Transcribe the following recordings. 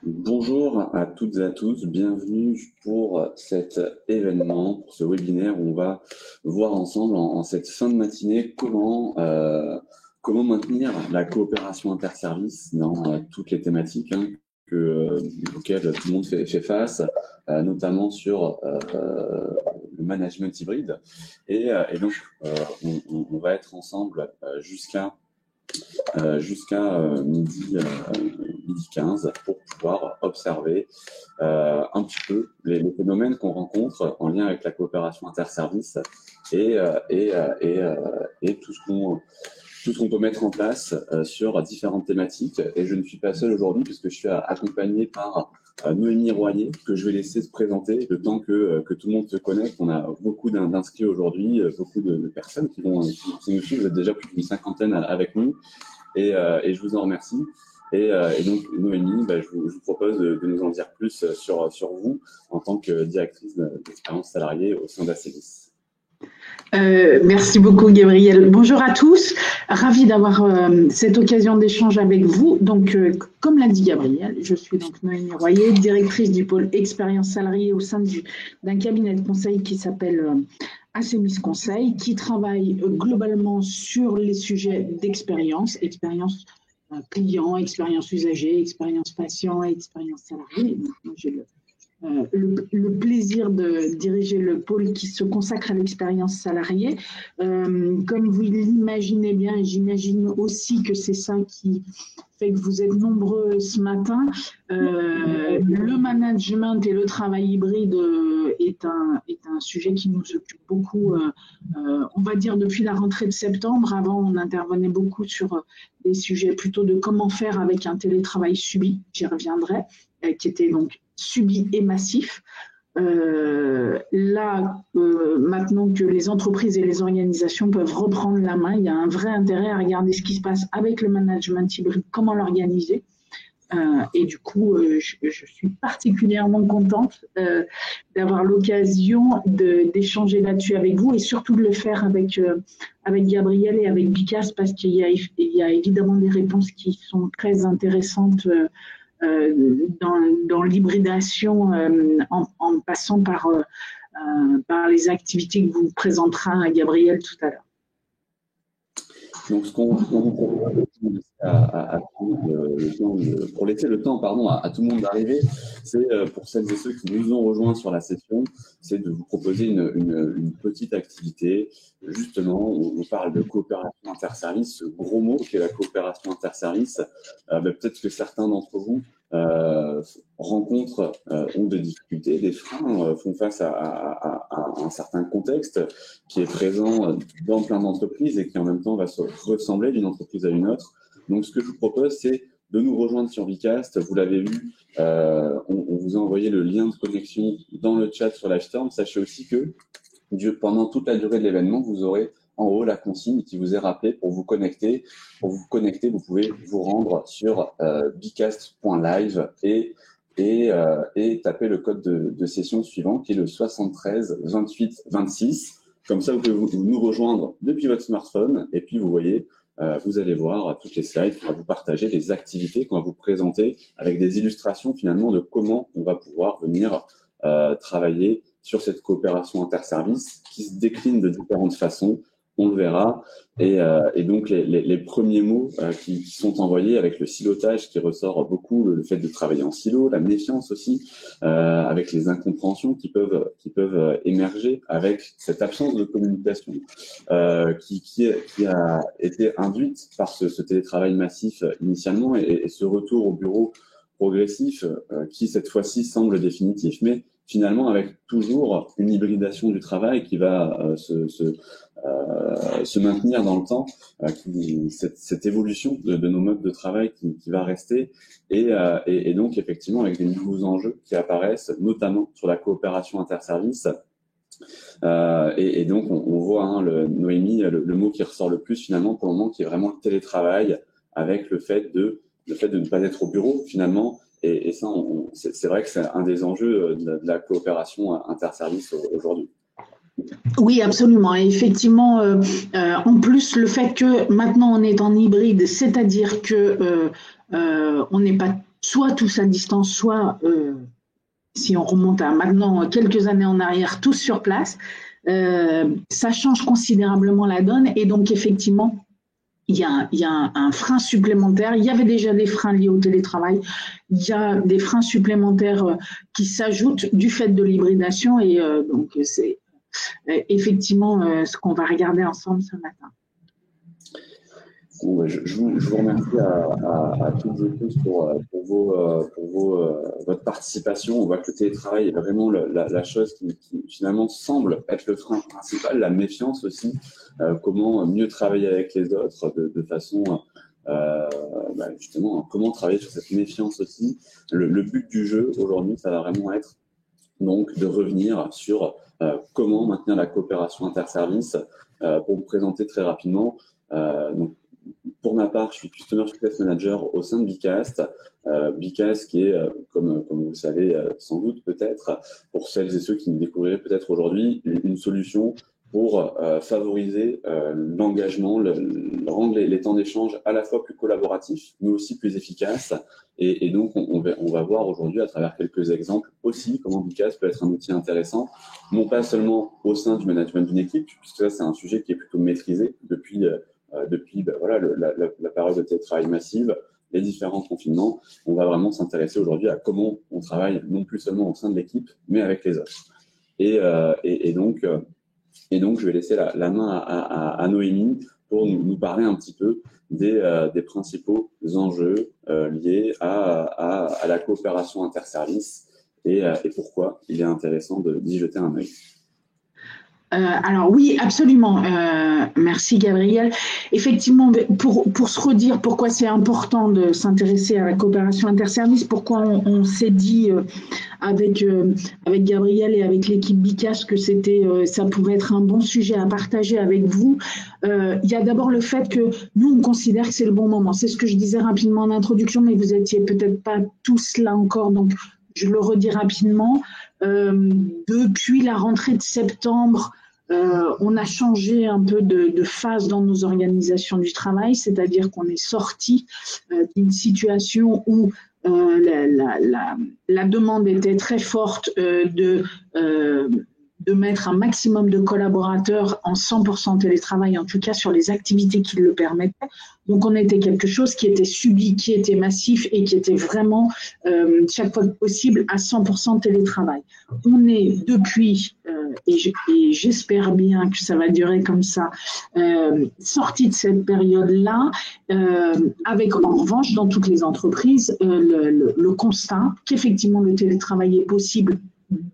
Bonjour à toutes et à tous, bienvenue pour cet événement, pour ce webinaire où on va voir ensemble en cette fin de matinée comment maintenir la coopération interservices dans toutes les thématiques auxquelles tout le monde fait face, notamment sur le management hybride. Et donc, on va être ensemble jusqu'à midi 15 pour pouvoir observer un petit peu les phénomènes qu'on rencontre en lien avec la coopération interservice et tout ce qu'on peut mettre en place sur différentes thématiques. Et je ne suis pas seul aujourd'hui puisque je suis accompagné par Noémie Royer, que je vais laisser se présenter le temps que tout le monde se connecte. On a beaucoup d'inscrits aujourd'hui, beaucoup de personnes qui nous suivent. Vous êtes déjà plus d'une cinquantaine avec nous et je vous en remercie. Et donc Noémie, je vous propose de nous en dire plus sur vous en tant que directrice d'expérience salariée au sein d'Acelis. Merci beaucoup Gabriel. Bonjour à tous, ravi d'avoir cette occasion d'échange avec vous. Donc, comme l'a dit Gabriel, je suis donc Noémie Royer, directrice du pôle expérience salariée au sein d'un cabinet de conseil qui s'appelle Acelis Conseil, qui travaille globalement sur les sujets d'expérience, expérience client, expérience usager, expérience patient et expérience salariée. Donc, moi, j'ai le plaisir de diriger le pôle qui se consacre à l'expérience salariée. Comme vous l'imaginez bien, et j'imagine aussi que c'est ça qui fait que vous êtes nombreux ce matin, le management et le travail hybride est un sujet qui nous occupe beaucoup, on va dire depuis la rentrée de septembre. Avant, on intervenait beaucoup sur des sujets plutôt de comment faire avec un télétravail subi, j'y reviendrai, qui était donc subi et massif. Maintenant que les entreprises et les organisations peuvent reprendre la main, il y a un vrai intérêt à regarder ce qui se passe avec le management hybride, comment l'organiser. Et du coup, je suis particulièrement contente d'avoir l'occasion d'échanger là-dessus avec vous et surtout de le faire avec Gabriel et avec Bicas, parce qu'il y a évidemment des réponses qui sont très intéressantes dans l'hybridation en passant par les activités que vous présentera Gabriel tout à l'heure. Donc, ce qu'on vous propose pour laisser le temps à tout le monde d'arriver, c'est pour celles et ceux qui nous ont rejoints sur la session, c'est de vous proposer une petite activité. Justement, on parle de coopération interservice, ce gros mot qui est la coopération interservice. Peut-être que certains d'entre vous rencontrent, ont des difficultés, des freins, font face à un certain contexte qui est présent dans plein d'entreprises et qui en même temps va se ressembler d'une entreprise à une autre. Donc, ce que je vous propose, c'est de nous rejoindre sur Bicast. Vous l'avez vu, on vous a envoyé le lien de connexion dans le chat sur Livestorm. Sachez aussi que pendant toute la durée de l'événement, vous aurez en haut la consigne qui vous est rappelée pour vous connecter. Pour vous connecter, vous pouvez vous rendre sur bicast.live et taper le code de session suivant qui est le 73 28 26. Comme ça, vous pouvez nous rejoindre depuis votre smartphone et puis vous voyez, vous allez voir toutes les slides qu'on va vous partager, les activités qu'on va vous présenter avec des illustrations finalement de comment on va pouvoir venir travailler sur cette coopération interservice qui se décline de différentes façons. On le verra. Et donc, les premiers mots qui sont envoyés avec le silotage qui ressort beaucoup, le fait de travailler en silo, la méfiance aussi, avec les incompréhensions qui peuvent émerger avec cette absence de communication qui a été induite par ce télétravail massif initialement et ce retour au bureau progressif qui, cette fois-ci, semble définitif, mais finalement avec toujours une hybridation du travail qui va se maintenir dans le temps, cette évolution de nos modes de travail qui va rester et donc effectivement avec des nouveaux enjeux qui apparaissent, notamment sur la coopération interservice. Et donc on voit Noémie, le mot qui ressort le plus finalement pour le moment, qui est vraiment le télétravail, avec le fait de ne pas être au bureau finalement, Et ça, c'est vrai que c'est un des enjeux de la coopération interservice aujourd'hui. Oui, absolument. Et effectivement, en plus, le fait que maintenant on est en hybride, c'est-à-dire que on n'est pas soit tous à distance, soit si on remonte à maintenant quelques années en arrière, tous sur place, ça change considérablement la donne. Et donc, effectivement, il y a un frein supplémentaire. Il y avait déjà des freins liés au télétravail. Il y a des freins supplémentaires qui s'ajoutent du fait de l'hybridation. Et donc, c'est effectivement ce qu'on va regarder ensemble ce matin. Bon, je vous remercie à toutes et tous pour votre participation. On voit que le télétravail est vraiment la chose qui finalement semble être le frein principal, la méfiance aussi. Comment mieux travailler avec les autres de façon justement, comment travailler sur cette méfiance aussi. Le but du jeu aujourd'hui, ça va vraiment être donc de revenir sur comment maintenir la coopération interservice. Pour vous présenter très rapidement, donc, pour ma part, je suis Customer Success Manager au sein de Bicast. Bicast qui est, comme vous le savez sans doute peut-être, pour celles et ceux qui me découvriraient peut-être aujourd'hui, une solution pour favoriser l'engagement, rendre les temps d'échange à la fois plus collaboratifs, mais aussi plus efficaces. Et donc, on va voir aujourd'hui, à travers quelques exemples aussi, comment Bicast peut être un outil intéressant, non pas seulement au sein du management d'une équipe, puisque ça, c'est un sujet qui est plutôt maîtrisé depuis la période de télétravail massive, les différents confinements. On va vraiment s'intéresser aujourd'hui à comment on travaille non plus seulement au sein de l'équipe, mais avec les autres. Et donc, je vais laisser la main à Noémie pour nous parler un petit peu des principaux enjeux liés à la coopération interservice et pourquoi il est intéressant d'y jeter un œil. Alors oui, absolument. Merci Gabriel. Effectivement, pour se redire pourquoi c'est important de s'intéresser à la coopération interservice, pourquoi on s'est dit avec Gabriel et avec l'équipe Bicast que ça pouvait être un bon sujet à partager avec vous. Il y a d'abord le fait que nous on considère que c'est le bon moment. C'est ce que je disais rapidement en introduction, mais vous étiez peut-être pas tous là encore, donc je le redis rapidement. Depuis la rentrée de septembre, on a changé un peu de phase dans nos organisations du travail, c'est-à-dire qu'on est sorti d'une situation où la demande était très forte de mettre un maximum de collaborateurs en 100% télétravail, en tout cas sur les activités qui le permettaient. Donc, on était quelque chose qui était subi, qui était massif et qui était vraiment, chaque fois possible, à 100% télétravail. On est depuis, et j'espère bien que ça va durer comme ça, sorti de cette période-là, avec en revanche, dans toutes les entreprises, le constat qu'effectivement le télétravail est possible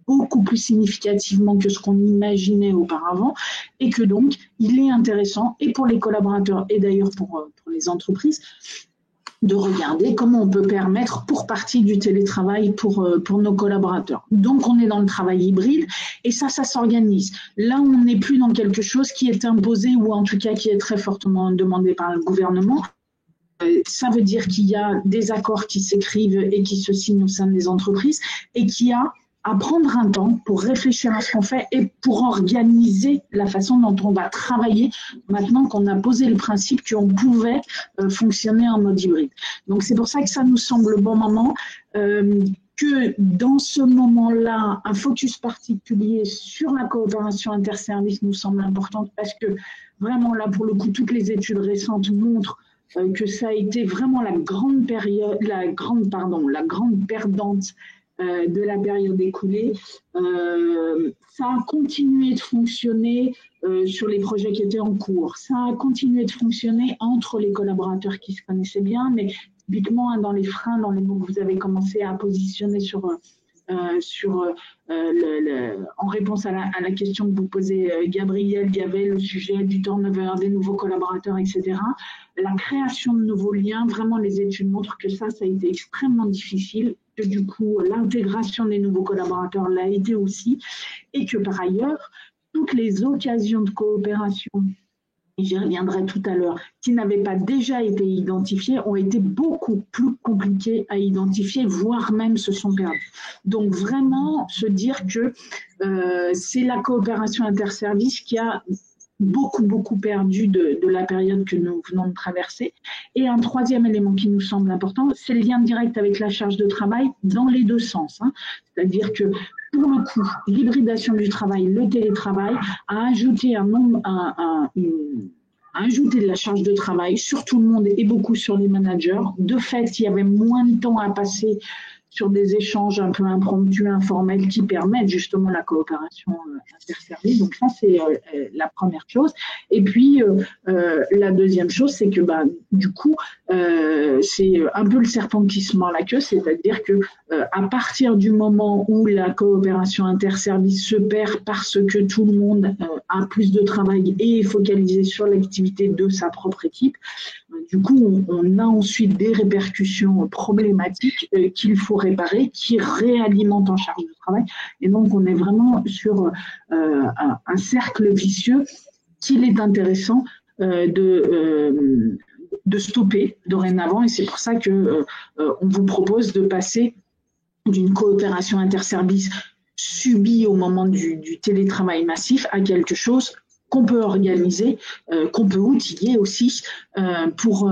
beaucoup plus significativement que ce qu'on imaginait auparavant et que donc il est intéressant et pour les collaborateurs et d'ailleurs pour les entreprises de regarder comment on peut permettre pour partie du télétravail pour nos collaborateurs. Donc on est dans le travail hybride et ça s'organise. Là on n'est plus dans quelque chose qui est imposé ou en tout cas qui est très fortement demandé par le gouvernement. Ça veut dire qu'il y a des accords qui s'écrivent et qui se signent au sein des entreprises et qu'il y a à prendre un temps pour réfléchir à ce qu'on fait et pour organiser la façon dont on va travailler maintenant qu'on a posé le principe qu'on pouvait fonctionner en mode hybride. Donc c'est pour ça que ça nous semble le bon moment, que dans ce moment-là, un focus particulier sur la coopération interservice nous semble important parce que vraiment là pour le coup toutes les études récentes montrent que ça a été vraiment la grande perdante de la période écoulée. Ça a continué de fonctionner sur les projets qui étaient en cours. Ça a continué de fonctionner entre les collaborateurs qui se connaissaient bien, mais typiquement dans les freins, dans les mots que vous avez commencé à positionner en réponse à la question que vous posez Gabriel, il y avait le sujet du turnover, des nouveaux collaborateurs, etc. La création de nouveaux liens, vraiment les études montrent que ça a été extrêmement difficile, que du coup l'intégration des nouveaux collaborateurs l'a été aussi, et que par ailleurs, toutes les occasions de coopération et j'y reviendrai tout à l'heure, qui n'avaient pas déjà été identifiés, ont été beaucoup plus compliqués à identifier, voire même se sont perdus. Donc vraiment, se dire que c'est la coopération interservices qui a beaucoup perdu de la période que nous venons de traverser. Et un troisième élément qui nous semble important, c'est le lien direct avec la charge de travail dans les deux sens. C'est-à-dire que pour le coup, l'hybridation du travail, le télétravail, a ajouté ajouté de la charge de travail sur tout le monde et beaucoup sur les managers. De fait, il y avait moins de temps à passer sur des échanges un peu impromptus, informels, qui permettent justement la coopération interservice. Donc ça, c'est la première chose. Et puis, la deuxième chose, c'est que du coup, c'est un peu le serpent qui se mord la queue, c'est-à-dire que à partir du moment où la coopération interservice se perd parce que tout le monde a plus de travail et est focalisé sur l'activité de sa propre équipe, du coup, on a ensuite des répercussions problématiques qu'il faut réparer, qui réalimentent en charge de travail. Et donc, on est vraiment sur un cercle vicieux qu'il est intéressant de stopper dorénavant. Et c'est pour ça que on vous propose de passer d'une coopération interservice subie au moment du télétravail massif à quelque chose qu'on peut organiser, qu'on peut outiller aussi pour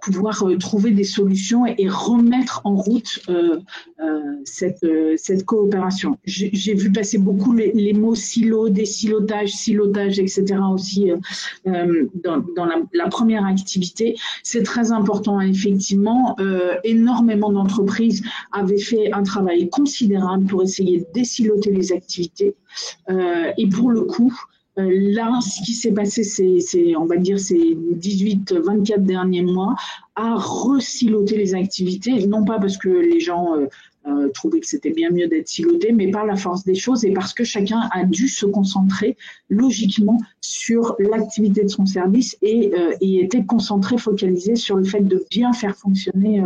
pouvoir trouver des solutions et remettre en route cette coopération. J'ai vu passer beaucoup les mots silo, désilotage, silotage, etc. aussi dans la première activité. C'est très important, effectivement. Énormément d'entreprises avaient fait un travail considérable pour essayer de désiloter les activités. Et pour le coup, là, ce qui s'est passé, on va dire, ces 18-24 derniers mois, a resiloté les activités, non pas parce que les gens trouvaient que c'était bien mieux d'être siloté, mais par la force des choses et parce que chacun a dû se concentrer logiquement sur l'activité de son service et était concentré, focalisé sur le fait de bien faire fonctionner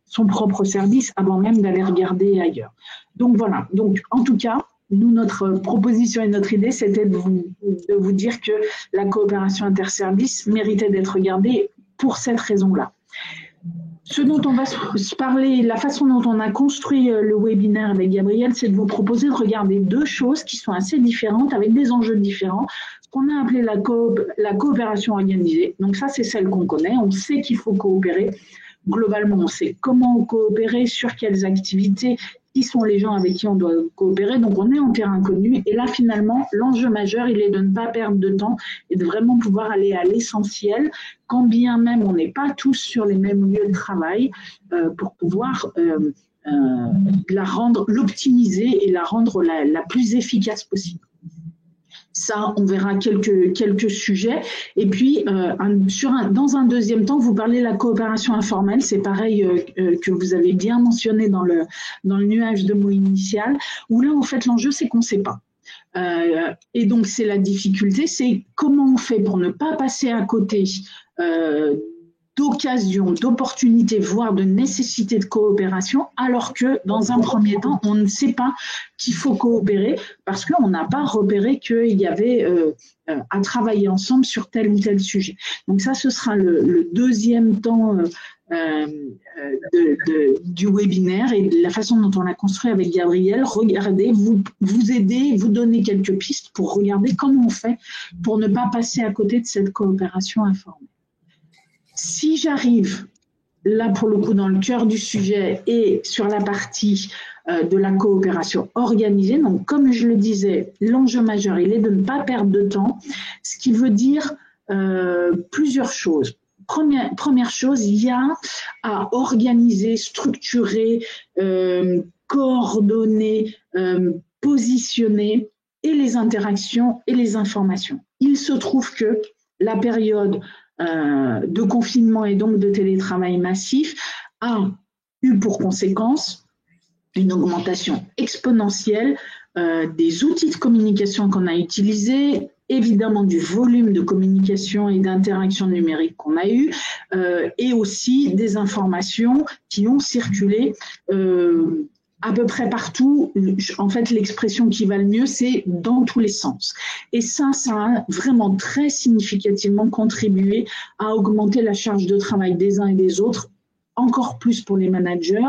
son propre service avant même d'aller regarder ailleurs. Donc voilà, donc en tout cas, nous, notre proposition et notre idée, c'était de vous dire que la coopération interservice méritait d'être regardée pour cette raison-là. Ce dont on va se parler, la façon dont on a construit le webinaire avec Gabriel, c'est de vous proposer de regarder deux choses qui sont assez différentes, avec des enjeux différents. Ce qu'on a appelé la coopération organisée. Donc ça, c'est celle qu'on connaît. On sait qu'il faut coopérer. Globalement, on sait comment coopérer, sur quelles activités, qui sont les gens avec qui on doit coopérer. Donc, on est en terrain connu. Et là, finalement, l'enjeu majeur, il est de ne pas perdre de temps et de vraiment pouvoir aller à l'essentiel, quand bien même on n'est pas tous sur les mêmes lieux de travail, pour pouvoir l'optimiser et la rendre la plus efficace possible. Ça, on verra quelques sujets. Et puis, dans un deuxième temps, vous parlez de la coopération informelle. C'est pareil que vous avez bien mentionné dans le nuage de mots initial, où là, en fait, l'enjeu, c'est qu'on ne sait pas. Et donc, c'est la difficulté, c'est comment on fait pour ne pas passer à côté d'occasions, d'opportunités, voire de nécessité de coopération, alors que dans un premier temps, on ne sait pas qu'il faut coopérer parce qu'on n'a pas repéré qu'il y avait à travailler ensemble sur tel ou tel sujet. Donc ça, ce sera le deuxième temps du webinaire et de la façon dont on l'a construit avec Gabriel. Regardez, vous aider, vous donner quelques pistes pour regarder comment on fait pour ne pas passer à côté de cette coopération informelle. Si j'arrive, là pour le coup, dans le cœur du sujet et sur la partie de la coopération organisée, donc comme je le disais, l'enjeu majeur, il est de ne pas perdre de temps, ce qui veut dire plusieurs choses. Première chose, il y a à organiser, structurer, coordonner, positionner et les interactions et les informations. Il se trouve que la période de confinement et donc de télétravail massif a eu pour conséquence une augmentation exponentielle des outils de communication qu'on a utilisés, évidemment du volume de communication et d'interaction numérique qu'on a eu, et aussi des informations qui ont circulé à peu près partout, en fait, l'expression qui va le mieux, c'est dans tous les sens. Et ça a vraiment très significativement contribué à augmenter la charge de travail des uns et des autres, encore plus pour les managers.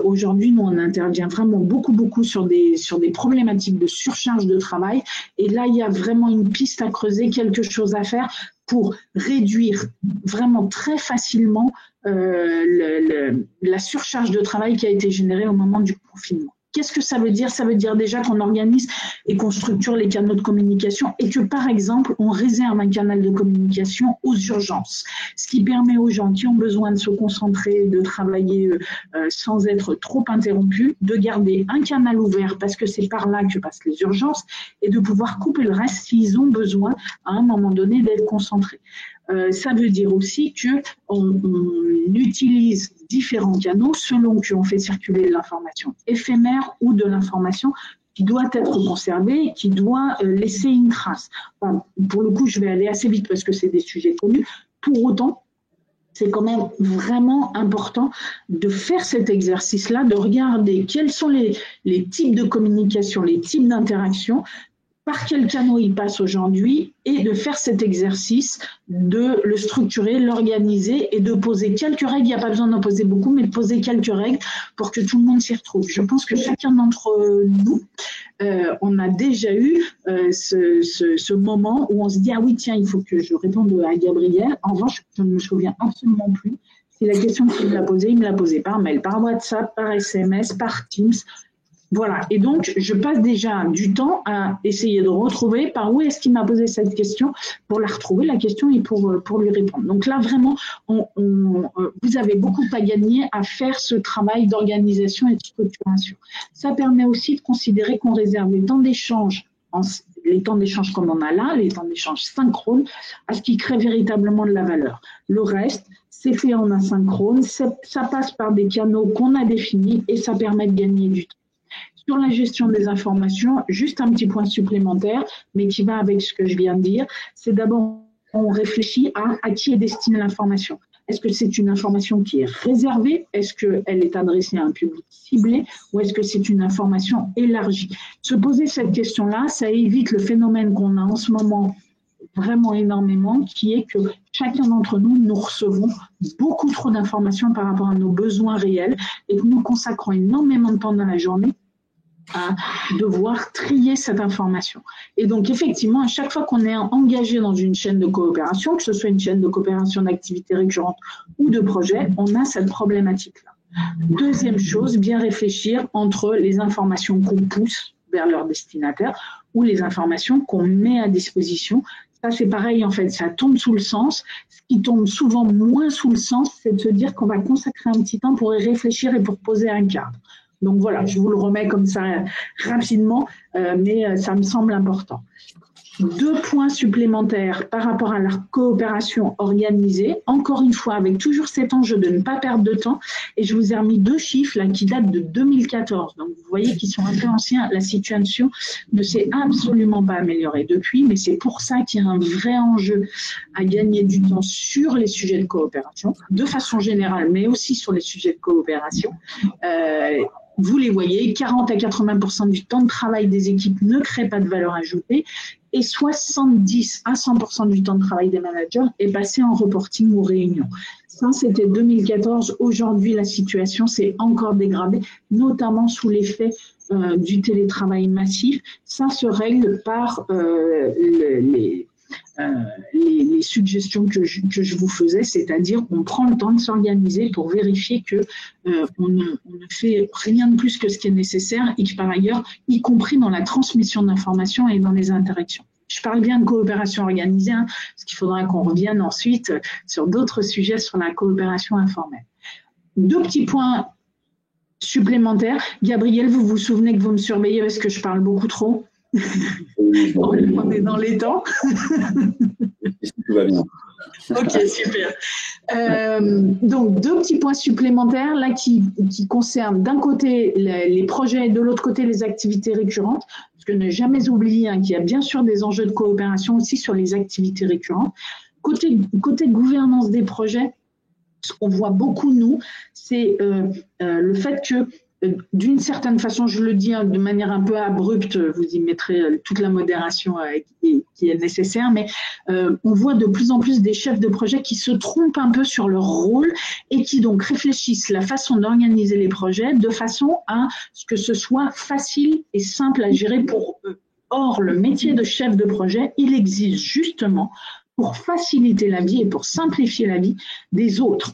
Aujourd'hui, nous, on intervient vraiment beaucoup sur des problématiques de surcharge de travail. Et là, il y a vraiment une piste à creuser, quelque chose à faire pour réduire vraiment très facilement la surcharge de travail qui a été générée au moment du confinement. Qu'est-ce que ça veut dire? Ça veut dire déjà qu'on organise et qu'on structure les canaux de communication et que, par exemple, on réserve un canal de communication aux urgences, ce qui permet aux gens qui ont besoin de se concentrer, de travailler sans être trop interrompus, de garder un canal ouvert parce que c'est par là que passent les urgences et de pouvoir couper le reste s'ils ont besoin à un moment donné d'être concentrés. Ça veut dire aussi qu'on utilise différents canaux selon qu'on fait circuler de l'information éphémère ou de l'information qui doit être conservée et qui doit laisser une trace. Enfin, pour le coup, je vais aller assez vite parce que c'est des sujets connus. Pour autant, c'est quand même vraiment important de faire cet exercice-là, de regarder quels sont les types de communication, les types d'interactions, par quel canal il passe aujourd'hui et de faire cet exercice, de le structurer, l'organiser et de poser quelques règles. Il n'y a pas besoin d'en poser beaucoup, mais de poser quelques règles pour que tout le monde s'y retrouve. Je pense que chacun d'entre nous, on a déjà eu ce moment où on se dit « Ah oui, tiens, il faut que je réponde à Gabriel ». En revanche, je ne me souviens absolument plus si la question qu'il me l'a posée, il me l'a posée par mail, par WhatsApp, par SMS, par Teams. Voilà, et donc je passe déjà du temps à essayer de retrouver par où est-ce qu'il m'a posé cette question pour la retrouver, la question, et pour lui répondre. Donc là, vraiment, vous avez beaucoup à gagner à faire ce travail d'organisation et de structuration. Ça permet aussi de considérer qu'on réserve les temps d'échange, les temps d'échange comme on a là, les temps d'échange synchrones, à ce qui crée véritablement de la valeur. Le reste, c'est fait en asynchrone, ça passe par des canaux qu'on a définis et ça permet de gagner du temps. Sur la gestion des informations, juste un petit point supplémentaire, mais qui va avec ce que je viens de dire, c'est d'abord, on réfléchit à qui est destinée l'information. Est-ce que c'est une information qui est réservée? Est-ce qu'elle est adressée à un public ciblé? Ou est-ce que c'est une information élargie? Se poser cette question-là, ça évite le phénomène qu'on a en ce moment vraiment énormément, qui est que chacun d'entre nous, nous recevons beaucoup trop d'informations par rapport à nos besoins réels et que nous consacrons énormément de temps dans la journée à devoir trier cette information. Et donc, effectivement, à chaque fois qu'on est engagé dans une chaîne de coopération, que ce soit une chaîne de coopération d'activités récurrentes ou de projets, on a cette problématique-là. Deuxième chose, bien réfléchir entre les informations qu'on pousse vers leur destinataire ou les informations qu'on met à disposition. Ça, c'est pareil, en fait, ça tombe sous le sens. Ce qui tombe souvent moins sous le sens, c'est de se dire qu'on va consacrer un petit temps pour y réfléchir et pour poser un cadre. Donc voilà, je vous le remets comme ça rapidement, mais ça me semble important. 2 points supplémentaires par rapport à la coopération organisée, encore une fois avec toujours cet enjeu de ne pas perdre de temps, et je vous ai remis 2 chiffres là, qui datent de 2014, donc vous voyez qu'ils sont un peu anciens, la situation ne s'est absolument pas améliorée depuis, mais c'est pour ça qu'il y a un vrai enjeu à gagner du temps sur les sujets de coopération, de façon générale, mais aussi sur les sujets de coopération. Vous les voyez, 40 à 80% du temps de travail des équipes ne crée pas de valeur ajoutée et 70 à 100% du temps de travail des managers est passé en reporting ou réunion. Ça, c'était 2014. Aujourd'hui, la situation s'est encore dégradée, notamment sous l'effet du télétravail massif. Ça se règle par les suggestions que je vous faisais, c'est-à-dire qu'on prend le temps de s'organiser pour vérifier que on ne fait rien de plus que ce qui est nécessaire et que par ailleurs, y compris dans la transmission d'informations et dans les interactions. Je parle bien de coopération organisée, hein, parce qu'il faudra qu'on revienne ensuite sur d'autres sujets sur la coopération informelle. 2 petits points supplémentaires. Gabriel, vous vous souvenez que vous me surveillez parce que je parle beaucoup trop? On est dans les temps. Tout va bien. Ok, super. Donc, 2 petits points supplémentaires là qui concernent d'un côté les projets et de l'autre côté les activités récurrentes. Parce que ne jamais oublier qu'il y a bien sûr des enjeux de coopération aussi sur les activités récurrentes. Côté gouvernance des projets, ce qu'on voit beaucoup, nous, c'est le fait que d'une certaine façon, je le dis de manière un peu abrupte, vous y mettrez toute la modération qui est nécessaire, mais on voit de plus en plus des chefs de projet qui se trompent un peu sur leur rôle et qui donc réfléchissent la façon d'organiser les projets de façon à ce que ce soit facile et simple à gérer pour eux. Or, le métier de chef de projet, il existe justement pour faciliter la vie et pour simplifier la vie des autres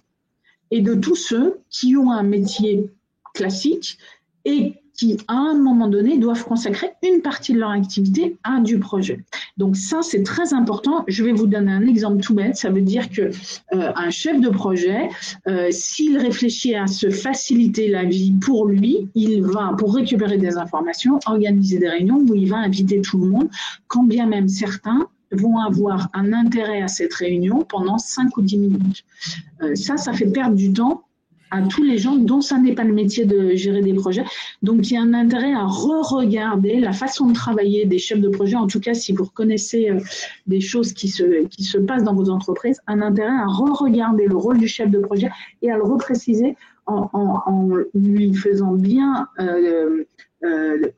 et de tous ceux qui ont un métier classique et qui, à un moment donné, doivent consacrer une partie de leur activité à du projet. Donc ça, c'est très important. Je vais vous donner un exemple tout bête. Ça veut dire que un chef de projet, s'il réfléchit à se faciliter la vie pour lui, il va, pour récupérer des informations, organiser des réunions où il va inviter tout le monde, quand bien même certains vont avoir un intérêt à cette réunion pendant 5 ou 10 minutes. Ça fait perdre du temps à tous les gens dont ça n'est pas le métier de gérer des projets. Donc, il y a un intérêt à re-regarder la façon de travailler des chefs de projet. En tout cas, si vous reconnaissez des choses qui se passent dans vos entreprises, un intérêt à re-regarder le rôle du chef de projet et à le repréciser en lui faisant bien,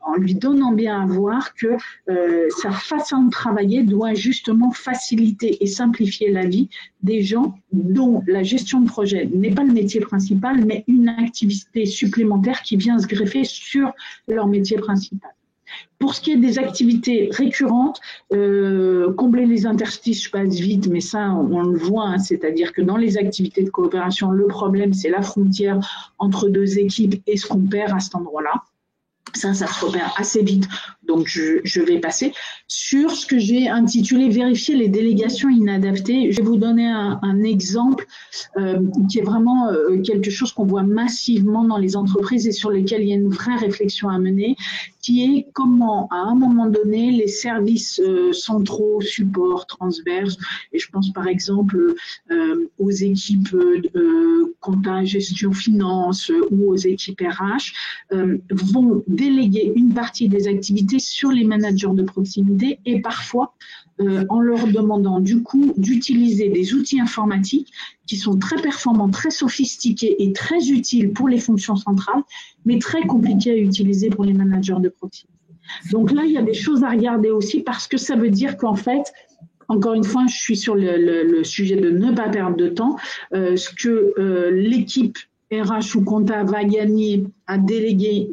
en lui donnant bien à voir que sa façon de travailler doit justement faciliter et simplifier la vie des gens dont la gestion de projet n'est pas le métier principal, mais une activité supplémentaire qui vient se greffer sur leur métier principal. Pour ce qui est des activités récurrentes, combler les interstices, je passe vite, mais ça, on le voit, hein, c'est-à-dire que dans les activités de coopération, le problème, c'est la frontière entre deux équipes et ce qu'on perd à cet endroit-là. Ça se repère assez vite, donc je vais passer sur ce que j'ai intitulé « Vérifier les délégations inadaptées ». Je vais vous donner un exemple qui est vraiment quelque chose qu'on voit massivement dans les entreprises et sur lesquels il y a une vraie réflexion à mener, qui est comment, à un moment donné, les services centraux, support, transverses, et je pense par exemple aux équipes compta, gestion, finance ou aux équipes RH, vont déléguer une partie des activités sur les managers de proximité et parfois en leur demandant du coup d'utiliser des outils informatiques qui sont très performants, très sophistiqués et très utiles pour les fonctions centrales, mais très compliqués à utiliser pour les managers de proximité. Donc là, il y a des choses à regarder aussi parce que ça veut dire qu'en fait, encore une fois, je suis sur le sujet de ne pas perdre de temps. Ce que l'équipe RH ou compta va gagner à déléguer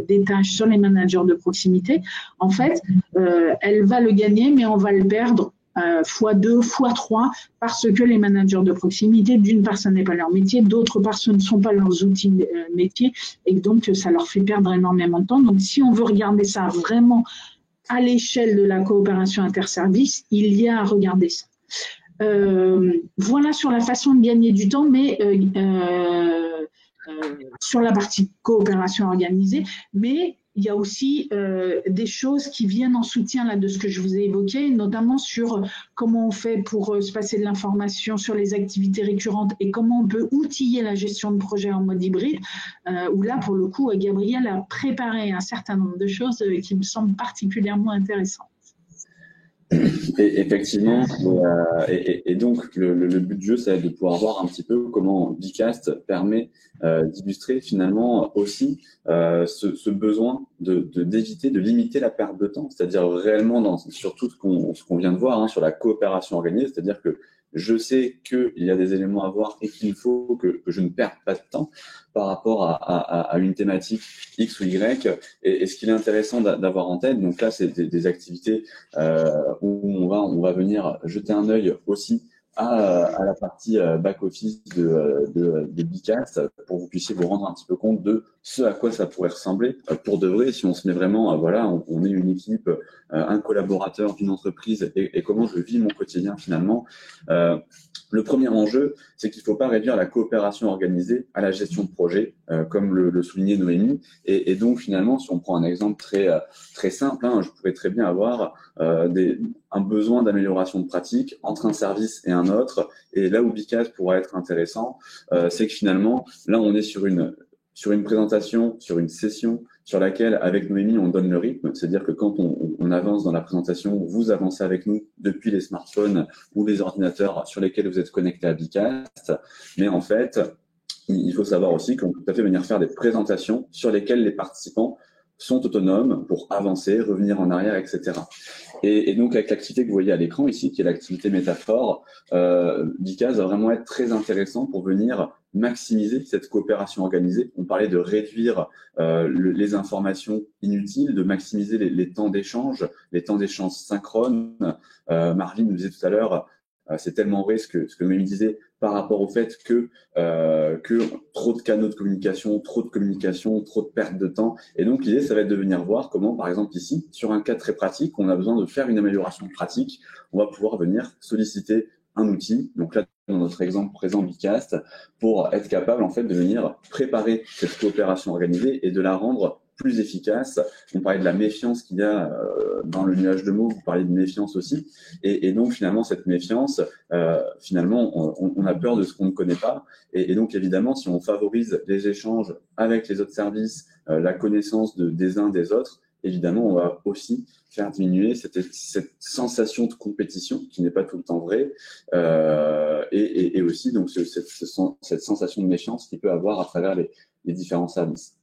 des tâches sur les managers de proximité, en fait, elle va le gagner, mais on va le perdre x2, x3, parce que les managers de proximité, d'une part, ce n'est pas leur métier, d'autre part, ce ne sont pas leurs outils métiers, et donc ça leur fait perdre énormément de temps. Donc, si on veut regarder ça vraiment à l'échelle de la coopération interservice, il y a à regarder ça. Voilà sur la façon de gagner du temps, mais sur la partie coopération organisée, mais il y a aussi des choses qui viennent en soutien là, de ce que je vous ai évoqué, notamment sur comment on fait pour se passer de l'information sur les activités récurrentes et comment on peut outiller la gestion de projet en mode hybride, où là, pour le coup, Gabriel a préparé un certain nombre de choses qui me semblent particulièrement intéressantes. Et effectivement, et donc le but du jeu, c'est de pouvoir voir un petit peu comment Bicast permet d'illustrer finalement aussi ce besoin d'éviter, de limiter la perte de temps, c'est-à-dire réellement sur tout ce qu'on vient de voir, hein, sur la coopération organisée, c'est-à-dire que je sais qu'il y a des éléments à voir et qu'il faut que je ne perde pas de temps par rapport à une thématique X ou Y. Et ce qu'il est intéressant d'avoir en tête, donc là, c'est des activités où on va venir jeter un œil aussi à la partie back-office de Bicast pour que vous puissiez vous rendre un petit peu compte de ce à quoi ça pourrait ressembler pour de vrai, si on se met vraiment, voilà, on est une équipe, un collaborateur d'une entreprise et comment je vis mon quotidien finalement. Le premier enjeu, c'est qu'il ne faut pas réduire la coopération organisée à la gestion de projet, comme le soulignait Noémie. Et donc, finalement, si on prend un exemple très simple, hein, je pourrais très bien avoir un besoin d'amélioration de pratique entre un service et un autre. Et là où Bicast pourra être intéressant, c'est que finalement, là, on est sur une présentation, sur une session sur laquelle, avec Noémie, on donne le rythme. C'est-à-dire que quand on avance dans la présentation, vous avancez avec nous depuis les smartphones ou les ordinateurs sur lesquels vous êtes connectés à Bicast. Mais en fait, il faut savoir aussi qu'on peut tout à fait venir faire des présentations sur lesquelles les participants sont autonomes pour avancer, revenir en arrière, etc. Et donc, avec l'activité que vous voyez à l'écran ici, qui est l'activité métaphore, Bicaz va vraiment être très intéressant pour venir maximiser cette coopération organisée. On parlait de réduire les informations inutiles, de maximiser les temps d'échange synchrones. Marvin nous disait tout à l'heure, c'est tellement vrai ce que Noémie disait par rapport au fait que trop de canaux de communication, trop de perte de temps. Et donc, l'idée, ça va être de venir voir comment, par exemple ici, sur un cas très pratique, on a besoin de faire une amélioration pratique, on va pouvoir venir solliciter un outil. Donc là, dans notre exemple présent Bicast, pour être capable, en fait, de venir préparer cette coopération organisée et de la rendre plus efficace. On parlait de la méfiance qu'il y a dans le nuage de mots, vous parlez de méfiance aussi. Et donc, finalement, cette méfiance, finalement, on a peur de ce qu'on ne connaît pas. Et donc, évidemment, si on favorise les échanges avec les autres services, la connaissance des uns des autres, évidemment, on va aussi faire diminuer cette sensation de compétition qui n'est pas tout le temps vraie, et aussi donc cette sensation de méfiance qu'il peut avoir à travers les différents services.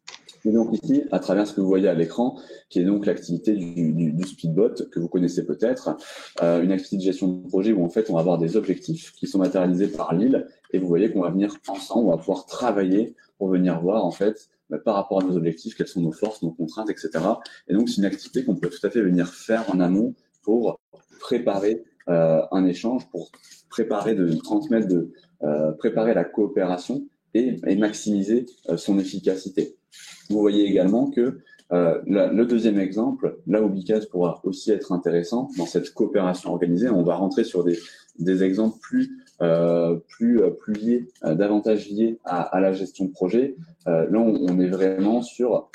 Et donc ici, à travers ce que vous voyez à l'écran, qui est donc l'activité du speedbot que vous connaissez peut-être, une activité de gestion de projet où en fait on va avoir des objectifs qui sont matérialisés par l'île, et vous voyez qu'on va venir ensemble, on va pouvoir travailler pour venir voir en fait par rapport à nos objectifs, quelles sont nos forces, nos contraintes, etc. Et donc c'est une activité qu'on peut tout à fait venir faire en amont pour préparer un échange, pour préparer préparer la coopération et maximiser son efficacité. Vous voyez également que le deuxième exemple, là où Bicaz pourra aussi être intéressant dans cette coopération organisée, on va rentrer sur des exemples plus liés, davantage liés à la gestion de projet. Là, on est vraiment sur,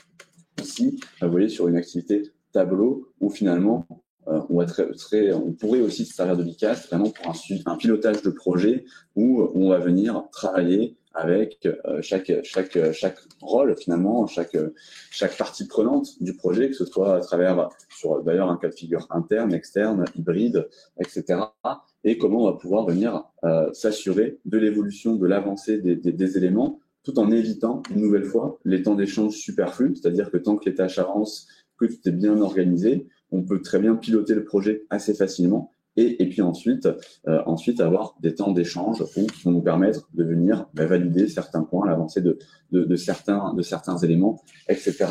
ici, vous voyez, sur une activité tableau où finalement, on pourrait aussi se servir de Bicaz vraiment pour un pilotage de projet où on va venir travailler avec chaque rôle finalement, chaque partie prenante du projet, que ce soit à travers sur d'ailleurs un cas de figure interne, externe, hybride, etc. Et comment on va pouvoir venir s'assurer de l'évolution, de l'avancée des éléments, tout en évitant une nouvelle fois les temps d'échange superflus, c'est-à-dire que tant que les tâches avancent, que tout est bien organisé, on peut très bien piloter le projet assez facilement. Et puis ensuite avoir des temps d'échange qui vont nous permettre de venir valider certains points, l'avancée de certains éléments, etc.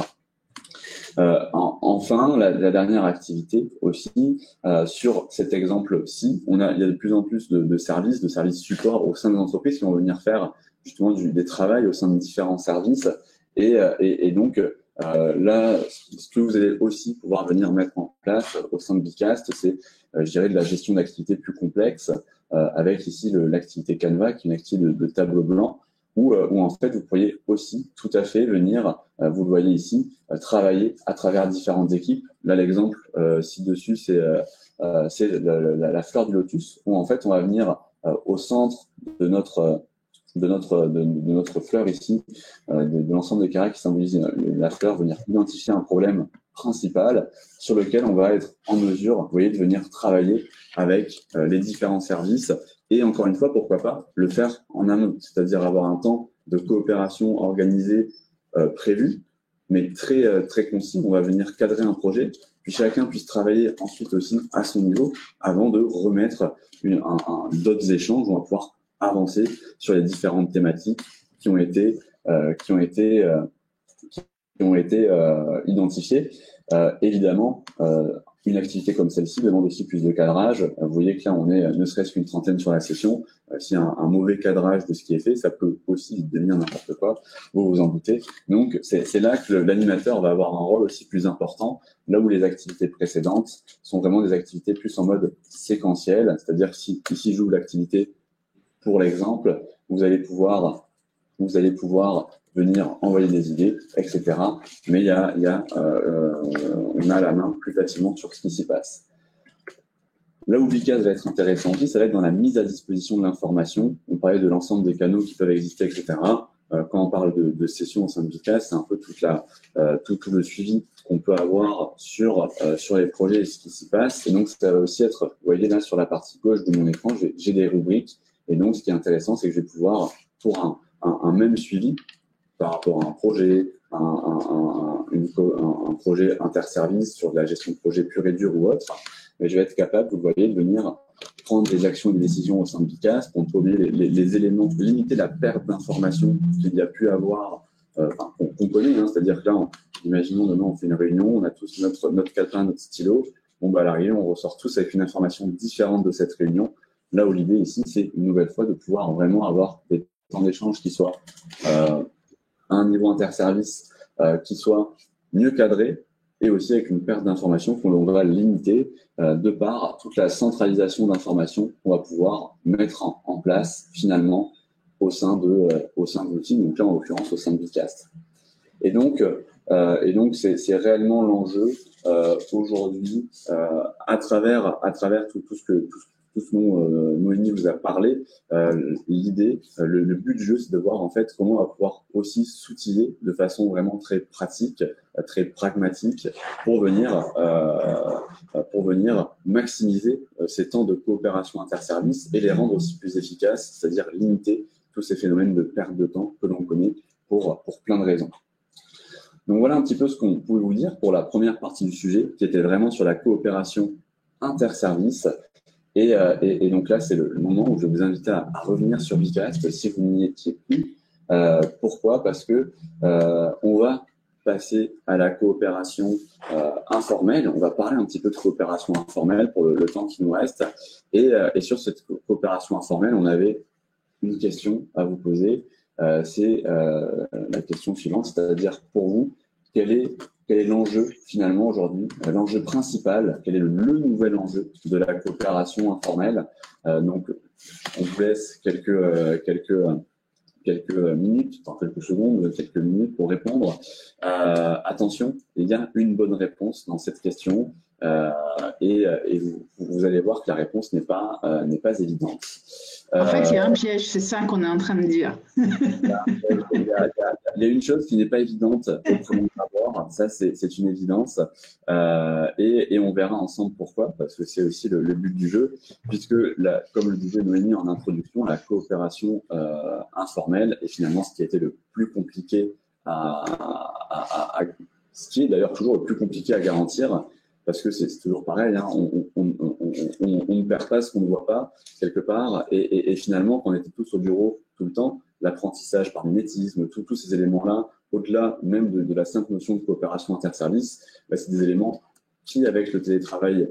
Enfin, la dernière activité aussi, sur cet exemple-ci, il y a de plus en plus de services support au sein des entreprises qui vont venir faire justement des travails au sein de différents services. Et donc, là, ce que vous allez aussi pouvoir venir mettre en place au sein de Bicast, c'est, je dirais, de la gestion d'activités plus complexes, avec ici l'activité Canva, qui est une activité de tableau blanc, où en fait, vous pourriez aussi tout à fait venir, vous le voyez ici, travailler à travers différentes équipes. Là, l'exemple ci-dessus, c'est la fleur du lotus, où en fait, on va venir au centre de notre fleur ici, de l'ensemble des carrés qui symbolisent la fleur, venir identifier un problème principal sur lequel on va être en mesure, vous voyez, de venir travailler avec les différents services. Et encore une fois, pourquoi pas le faire en amont, c'est-à-dire avoir un temps de coopération organisé prévu, mais très concis. On va venir cadrer un projet, puis chacun puisse travailler ensuite aussi à son niveau avant de remettre d'autres échanges où on va pouvoir avancer sur les différentes thématiques qui ont été identifiées. Évidemment, une activité comme celle-ci demande aussi plus de cadrage. Vous voyez que là, on est ne serait-ce qu'une trentaine sur la session. S'il y a un mauvais cadrage de ce qui est fait, ça peut aussi devenir n'importe quoi, vous vous en doutez. Donc, c'est là que l'animateur va avoir un rôle aussi plus important, là où les activités précédentes sont vraiment des activités plus en mode séquentiel, c'est-à-dire si ici j'ouvre l'activité pour l'exemple, vous allez pouvoir venir envoyer des idées, etc. Mais on a la main plus facilement sur ce qui s'y passe. Là où Bicaz va être intéressant aussi, ça va être dans la mise à disposition de l'information. On parlait de l'ensemble des canaux qui peuvent exister, etc. Quand on parle de sessions au sein de Bicaz, c'est un peu tout le suivi qu'on peut avoir sur les projets et ce qui s'y passe. Et donc, ça va aussi être, vous voyez là sur la partie gauche de mon écran, j'ai des rubriques. Et donc, ce qui est intéressant, c'est que je vais pouvoir, pour un même suivi par rapport à un projet, un projet interservice sur de la gestion de projet pur et dur ou autre, mais je vais être capable, vous le voyez, de venir prendre des actions et des décisions au sein de BICAS pour trouver les éléments, limiter la perte d'informations qu'il y a pu avoir, qu'on connaît, hein, c'est-à-dire que là, imaginons demain on fait une réunion, on a tous notre calepin, notre stylo, bon bah à la réunion on ressort tous avec une information différente de cette réunion. Là où l'idée ici, c'est une nouvelle fois de pouvoir vraiment avoir des temps d'échange qui soient à un niveau interservice qui soit mieux cadré, et aussi avec une perte d'informations qu'on va limiter de par toute la centralisation d'informations qu'on va pouvoir mettre en place finalement au sein de l'outil, donc là en l'occurrence au sein de BICAS. Et donc c'est réellement l'enjeu aujourd'hui à travers tout ce dont Noémie vous a parlé. L'idée, le but du jeu, c'est de voir en fait comment on va pouvoir aussi s'outiller de façon vraiment très pratique, très pragmatique, pour venir maximiser ces temps de coopération interservices et les rendre aussi plus efficaces, c'est-à-dire limiter tous ces phénomènes de perte de temps que l'on connaît pour plein de raisons. Donc voilà un petit peu ce qu'on pouvait vous dire pour la première partie du sujet, qui était vraiment sur la coopération interservice. Et donc là, c'est le moment où je vais vous inviter à revenir sur BICAS si vous n'y étiez plus. Pourquoi? Parce que on va passer à la coopération informelle. On va parler un petit peu de coopération informelle pour le temps qui nous reste. Et sur cette coopération informelle, on avait une question à vous poser. C'est la question suivante, c'est-à-dire pour vous, quel est l'enjeu finalement aujourd'hui, l'enjeu principal, quel est le nouvel enjeu de la coopération informelle. Donc, on vous laisse quelques minutes, enfin quelques secondes, quelques minutes pour répondre. Attention, il y a une bonne réponse dans cette question et vous allez voir que la réponse n'est pas évidente. En fait, il y a un piège, c'est ça qu'on est en train de dire. Il y a une chose qui n'est pas évidente au premier abord, ça c'est une évidence, et on verra ensemble pourquoi, parce que c'est aussi le but du jeu, puisque comme le disait Noémie en introduction, la coopération informelle est finalement ce qui a été le plus compliqué ce qui est d'ailleurs toujours le plus compliqué à garantir, parce que c'est toujours pareil, hein, on ne perd pas ce qu'on ne voit pas quelque part, et finalement, quand on était tous au bureau tout le temps, l'apprentissage par mimétisme, tous ces éléments-là, au-delà même de la simple notion de coopération interservice, c'est des éléments qui, avec le télétravail,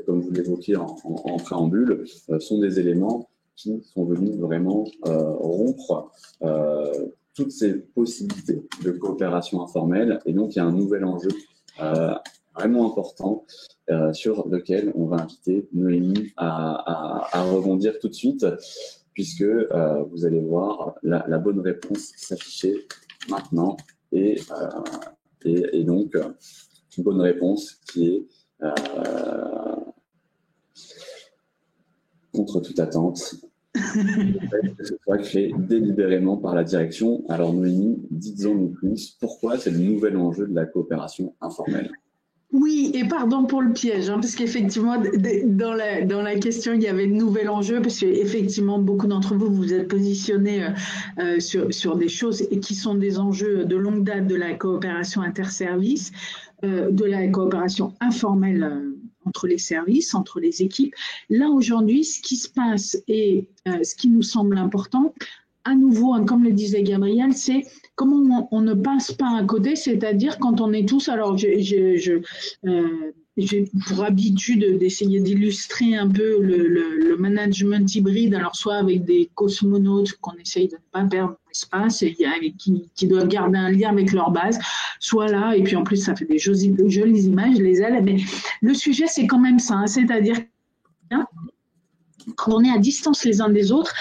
comme vous l'évoquiez en préambule, sont des éléments qui sont venus vraiment rompre toutes ces possibilités de coopération informelle, et donc il y a un nouvel enjeu vraiment important sur lequel on va inviter Noémie à rebondir tout de suite, puisque vous allez voir la bonne réponse s'afficher maintenant, et donc une bonne réponse qui est contre toute attente, que ce soit créé délibérément par la direction. Alors Noémie, dites-en nous plus, pourquoi c'est le nouvel enjeu de la coopération informelle? Oui, et pardon pour le piège, hein, parce qu'effectivement, dans la question, il y avait de nouvel enjeu, parce qu'effectivement, beaucoup d'entre vous vous êtes positionnés sur des choses et qui sont des enjeux de longue date de la coopération interservice, de la coopération informelle entre les services, entre les équipes. Là, aujourd'hui, ce qui se passe et ce qui nous semble important, à nouveau, hein, comme le disait Gabriel, c'est comment on ne passe pas à côté, c'est-à-dire quand on est tous, alors j'ai pour habitude d'essayer d'illustrer un peu le management hybride, alors soit avec des cosmonautes qu'on essaye de ne pas perdre dans l'espace et qui doivent garder un lien avec leur base, soit là, et puis en plus ça fait des jolies images, les ailes, mais le sujet c'est quand même ça, hein, c'est-à-dire quand on est à distance les uns des autres,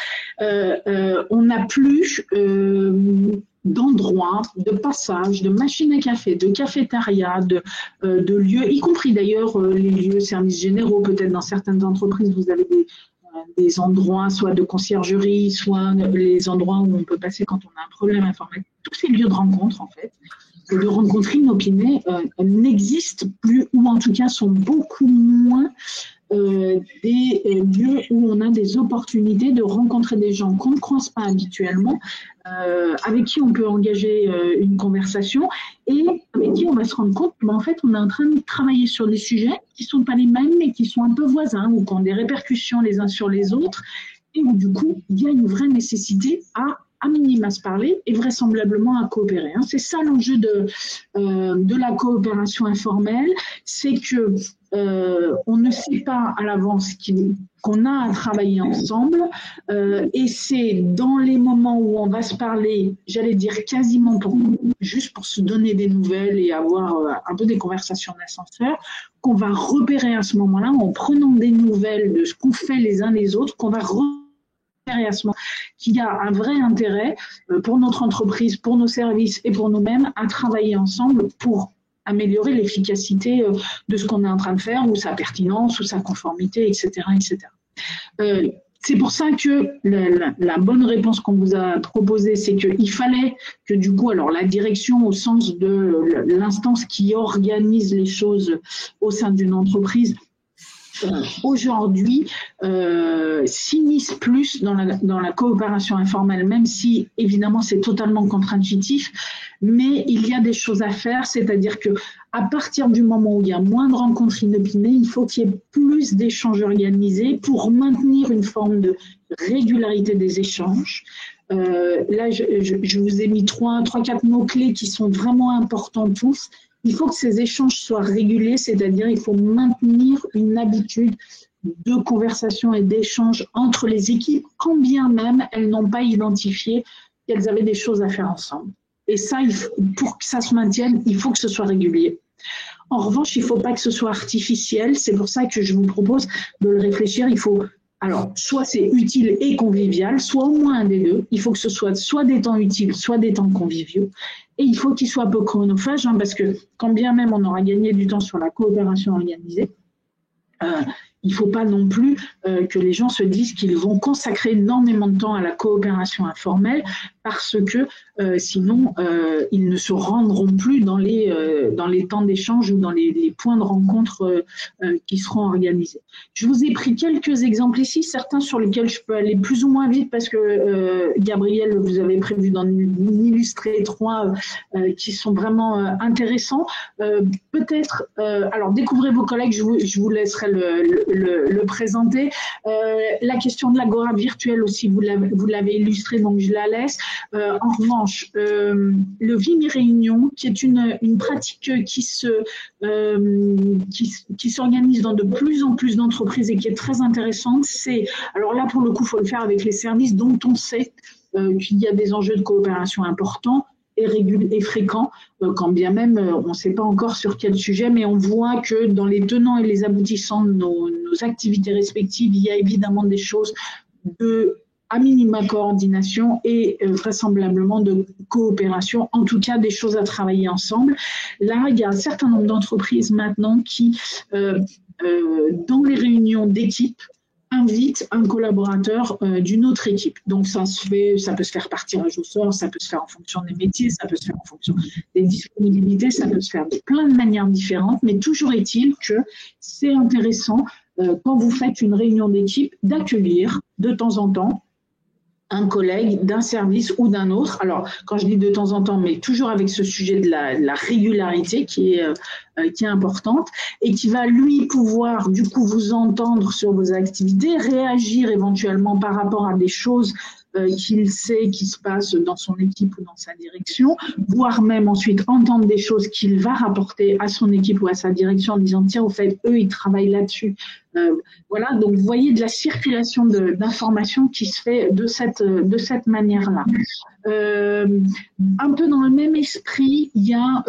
on n'a plus d'endroits, de passages, de machines à café, de cafétéria, de lieux, y compris d'ailleurs les lieux services généraux. Peut-être dans certaines entreprises, vous avez des endroits, soit de conciergerie, soit les endroits où on peut passer quand on a un problème informatique. Tous ces lieux de rencontre, en fait, et de rencontres inopinées, n'existent plus, ou en tout cas sont beaucoup moins des lieux où on a des opportunités de rencontrer des gens qu'on ne croise pas habituellement, avec qui on peut engager une conversation et avec qui on va se rendre compte qu'en fait, on est en train de travailler sur des sujets qui ne sont pas les mêmes, mais qui sont un peu voisins ou qui ont des répercussions les uns sur les autres, et où du coup, il y a une vraie nécessité à minima se parler et vraisemblablement à coopérer. C'est ça l'enjeu de la coopération informelle, c'est que on ne sait pas à l'avance qu'on a à travailler ensemble, et c'est dans les moments où on va se parler, j'allais dire quasiment juste pour se donner des nouvelles et avoir un peu des conversations d'ascenseur, qu'on va repérer à ce moment-là, en prenant des nouvelles de ce qu'on fait les uns les autres, qu'on va à ce moment qu'il y a un vrai intérêt pour notre entreprise, pour nos services et pour nous-mêmes à travailler ensemble pour améliorer l'efficacité de ce qu'on est en train de faire, ou sa pertinence, ou sa conformité, etc. etc. C'est pour ça que la bonne réponse qu'on vous a proposée, c'est qu'il fallait que du coup, alors la direction au sens de l'instance qui organise les choses au sein d'une entreprise, aujourd'hui s'immisce plus dans la coopération informelle, même si évidemment c'est totalement contre-intuitif, mais il y a des choses à faire, c'est-à-dire que à partir du moment où il y a moins de rencontres inopinées, il faut qu'il y ait plus d'échanges organisés pour maintenir une forme de régularité des échanges. Là, je vous ai mis 3-4 mots-clés qui sont vraiment importants tous. Il faut que ces échanges soient réguliers, c'est-à-dire il faut maintenir une habitude de conversation et d'échange entre les équipes, quand bien même elles n'ont pas identifié qu'elles avaient des choses à faire ensemble. Et ça, pour que ça se maintienne, il faut que ce soit régulier. En revanche, il ne faut pas que ce soit artificiel. C'est pour ça que je vous propose de le réfléchir. Il faut, alors, soit c'est utile et convivial, soit au moins un des deux. Il faut que ce soit des temps utiles, soit des temps conviviaux. Et il faut qu'il soit peu chronophage, parce que quand bien même on aura gagné du temps sur la coopération organisée, il ne faut pas non plus que les gens se disent qu'ils vont consacrer énormément de temps à la coopération informelle, parce que sinon ils ne se rendront plus dans les temps d'échange ou dans les points de rencontre qui seront organisés. Je vous ai pris quelques exemples ici, certains sur lesquels je peux aller plus ou moins vite parce que Gabriel, vous avez prévu d'en illustrer 3 qui sont vraiment intéressants. Peut-être, alors découvrez vos collègues, je vous laisserai le présenter. La question de l'agora virtuelle aussi, vous l'avez illustré, donc je la laisse. En revanche, le Vimy Réunion, qui est une pratique qui s'organise dans de plus en plus d'entreprises et qui est très intéressante, c'est, alors là pour le coup, il faut le faire avec les services dont on sait qu'il y a des enjeux de coopération importants et fréquents, quand bien même on ne sait pas encore sur quel sujet, mais on voit que dans les tenants et les aboutissants de nos activités respectives, il y a évidemment des choses à minima coordination et vraisemblablement de coopération, en tout cas des choses à travailler ensemble. Là, il y a un certain nombre d'entreprises maintenant qui, dans les réunions d'équipe, invite un collaborateur d'une autre équipe. Donc ça peut se faire par tirage au sort, ça peut se faire en fonction des métiers, ça peut se faire en fonction des disponibilités, ça peut se faire de plein de manières différentes, mais toujours est-il que c'est intéressant quand vous faites une réunion d'équipe d'accueillir de temps en temps un collègue d'un service ou d'un autre. Alors, quand je dis de temps en temps, mais toujours avec ce sujet de la régularité qui est importante et qui va, lui, pouvoir, du coup, vous entendre sur vos activités, réagir éventuellement par rapport à des choses qu'il sait qui se passent dans son équipe ou dans sa direction, voire même ensuite entendre des choses qu'il va rapporter à son équipe ou à sa direction en disant « Tiens, au fait, eux, ils travaillent là-dessus ». Voilà, donc vous voyez de la circulation d'informations qui se fait de cette manière-là. Un peu dans le même esprit, il y a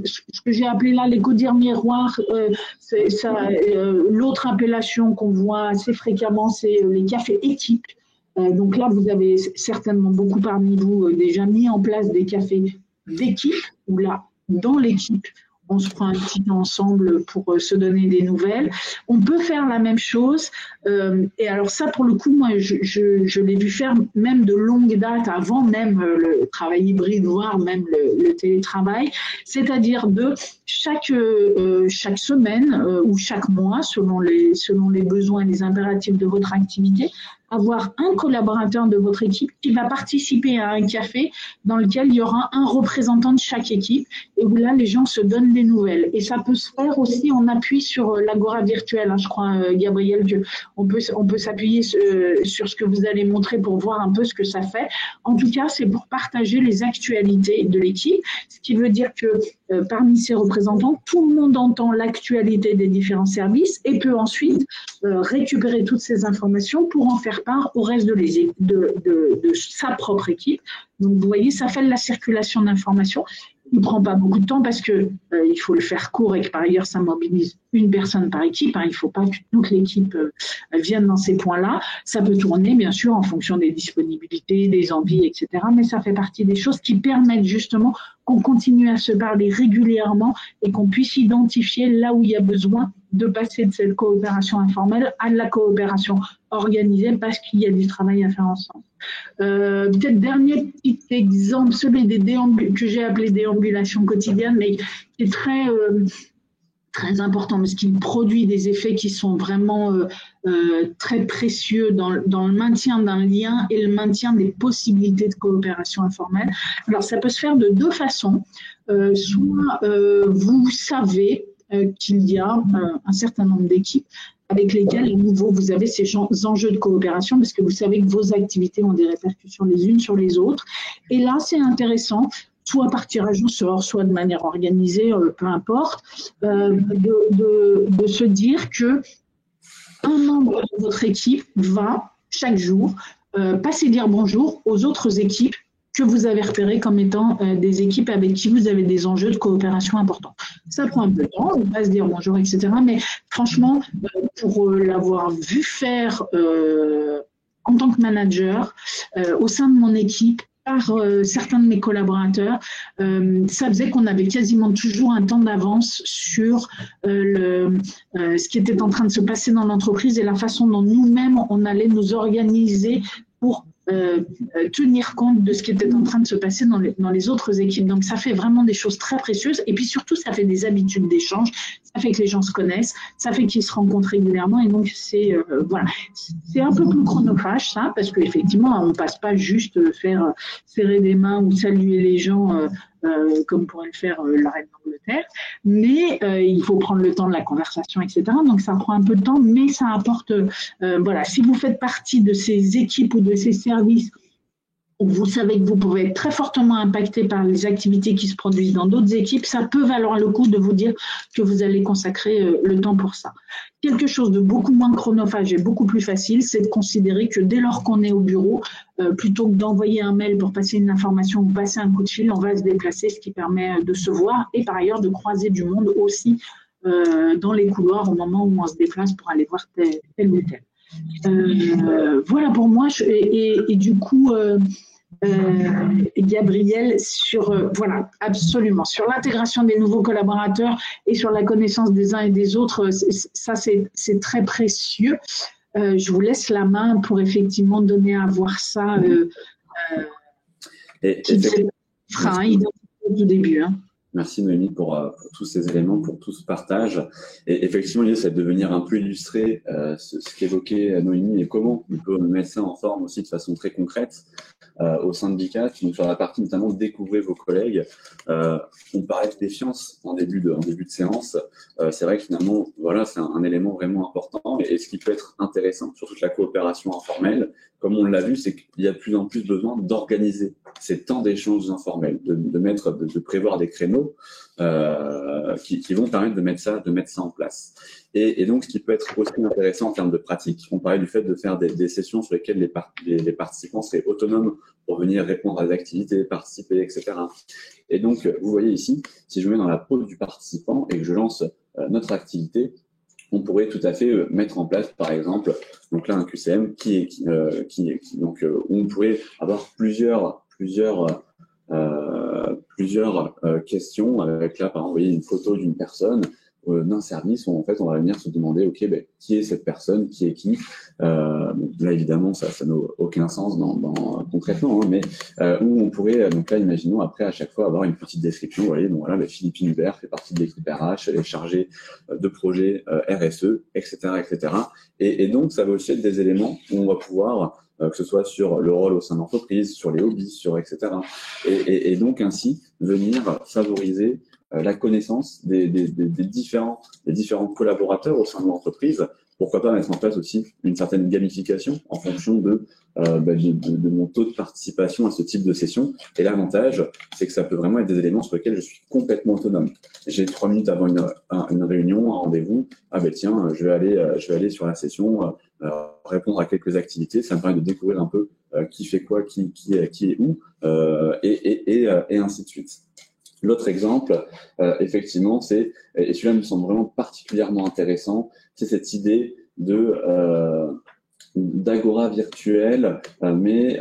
ce que j'ai appelé là les codirent miroirs. L'autre appellation qu'on voit assez fréquemment, c'est les cafés équipes. Donc là, vous avez certainement beaucoup parmi vous déjà mis en place des cafés d'équipe, où là, dans l'équipe, on se prend un petit temps ensemble pour se donner des nouvelles. On peut faire la même chose. Et alors ça, pour le coup, moi, je l'ai vu faire même de longue date, avant même le travail hybride, voire même le télétravail. C'est-à-dire de chaque semaine ou chaque mois, selon les besoins et les impératifs de votre activité, avoir un collaborateur de votre équipe qui va participer à un café dans lequel il y aura un représentant de chaque équipe et où là, les gens se donnent des nouvelles. Et ça peut se faire aussi en appui sur l'agora virtuelle. Hein, je crois, Gabriel, qu'on peut s'appuyer sur ce que vous allez montrer pour voir un peu ce que ça fait. En tout cas, c'est pour partager les actualités de l'équipe, ce qui veut dire que parmi ces représentants, tout le monde entend l'actualité des différents services et peut ensuite récupérer toutes ces informations pour en faire part au reste de sa propre équipe. Donc, vous voyez, ça fait de la circulation d'informations. Il ne prend pas beaucoup de temps parce que il faut le faire court et que par ailleurs, ça mobilise une personne par équipe. Hein. Il ne faut pas que toute l'équipe vienne dans ces points-là. Ça peut tourner, bien sûr, en fonction des disponibilités, des envies, etc. Mais ça fait partie des choses qui permettent justement qu'on continue à se parler régulièrement et qu'on puisse identifier là où il y a besoin de passer de cette coopération informelle à de la coopération organisée parce qu'il y a du travail à faire ensemble. Peut-être dernier petit exemple, celui que j'ai appelé déambulation quotidienne, mais qui est très important parce qu'il produit des effets qui sont vraiment très précieux dans le maintien d'un lien et le maintien des possibilités de coopération informelle. Alors, ça peut se faire de deux façons. Soit vous savez qu'il y a un certain nombre d'équipes avec lesquelles, à nouveau, vous avez ces enjeux de coopération parce que vous savez que vos activités ont des répercussions les unes sur les autres. Et là, c'est intéressant, soit par tirage au sort, soit de manière organisée, peu importe, de se dire que un membre de votre équipe va, chaque jour, passer dire bonjour aux autres équipes que vous avez repérées comme étant des équipes avec qui vous avez des enjeux de coopération importants. Ça prend un peu de temps, on va se dire bonjour, etc. Mais franchement, pour l'avoir vu faire en tant que manager au sein de mon équipe, par certains de mes collaborateurs, ça faisait qu'on avait quasiment toujours un temps d'avance sur ce qui était en train de se passer dans l'entreprise et la façon dont nous-mêmes, on allait nous organiser pour tenir compte de ce qui était en train de se passer dans les autres équipes. Donc, ça fait vraiment des choses très précieuses. Et puis, surtout, ça fait des habitudes d'échange. Ça fait que les gens se connaissent. Ça fait qu'ils se rencontrent régulièrement. Et donc, c'est voilà, c'est un peu plus chronophage, ça, parce qu'effectivement, on ne passe pas juste faire serrer des mains ou saluer les gens comme pourrait le faire la reine d'Angleterre. Mais il faut prendre le temps de la conversation, etc. Donc, ça prend un peu de temps, mais ça apporte... voilà, si vous faites partie de ces équipes ou de ces services où vous savez que vous pouvez être très fortement impacté par les activités qui se produisent dans d'autres équipes, ça peut valoir le coup de vous dire que vous allez consacrer le temps pour ça. Quelque chose de beaucoup moins chronophage et beaucoup plus facile, c'est de considérer que dès lors qu'on est au bureau, plutôt que d'envoyer un mail pour passer une information ou passer un coup de fil, on va se déplacer, ce qui permet de se voir et par ailleurs de croiser du monde aussi dans les couloirs au moment où on se déplace pour aller voir tel ou tel. Voilà pour moi et du coup Gabriel sur voilà absolument sur l'intégration des nouveaux collaborateurs et sur la connaissance des uns et des autres, ça c'est très précieux. Je vous laisse la main pour effectivement donner à voir ça qui sera identifié au tout début. Hein. Merci Noémie pour tous ces éléments, pour tout ce partage. Et effectivement, l'idée, c'est de venir un peu illustrer ce qu'évoquait Noémie et comment on peut mettre ça en forme aussi de façon très concrète au sein de BICAT. Donc sur la partie notamment découvrir vos collègues. On parlait de défiance en début de séance. C'est vrai que finalement, voilà, c'est un élément vraiment important. Et ce qui peut être intéressant sur toute la coopération informelle, comme on l'a vu, c'est qu'il y a de plus en plus besoin d'organiser ces temps d'échanges informels, de prévoir des créneaux qui vont permettre de mettre ça en place. Et donc, ce qui peut être aussi intéressant en termes de pratique, on parlait du fait de faire des sessions sur lesquelles les participants seraient autonomes pour venir répondre à des activités, participer, etc. Et donc, vous voyez ici, si je me mets dans la peau du participant et que je lance notre activité, on pourrait tout à fait mettre en place, par exemple, donc là un QCM où on pourrait avoir plusieurs plusieurs questions avec là, par exemple, vous voyez une photo d'une personne, d'un service où en fait on va venir se demander ok qui est cette personne, qui est qui. Là évidemment ça n'a aucun sens concrètement, hein, mais où on pourrait donc là imaginons après à chaque fois avoir une petite description. Vous voyez, donc voilà, Philippine Hubert fait partie de l'équipe RH, elle est chargée de projets RSE, etc., etc. Et donc ça va aussi être des éléments où on va pouvoir que ce soit sur le rôle au sein de l'entreprise, sur les hobbies, sur etc. Et donc ainsi venir favoriser la connaissance des différents collaborateurs au sein de l'entreprise. Pourquoi pas mettre en place aussi une certaine gamification en fonction de mon taux de participation à ce type de session. Et l'avantage, c'est que ça peut vraiment être des éléments sur lesquels je suis complètement autonome. J'ai 3 minutes avant une réunion, un rendez-vous. Ah ben tiens, je vais aller sur la session, répondre à quelques activités. Ça me permet de découvrir un peu qui fait quoi, qui est où, et ainsi de suite. L'autre exemple, effectivement, et celui-là me semble vraiment particulièrement intéressant, c'est cette idée d'agora virtuelle, mais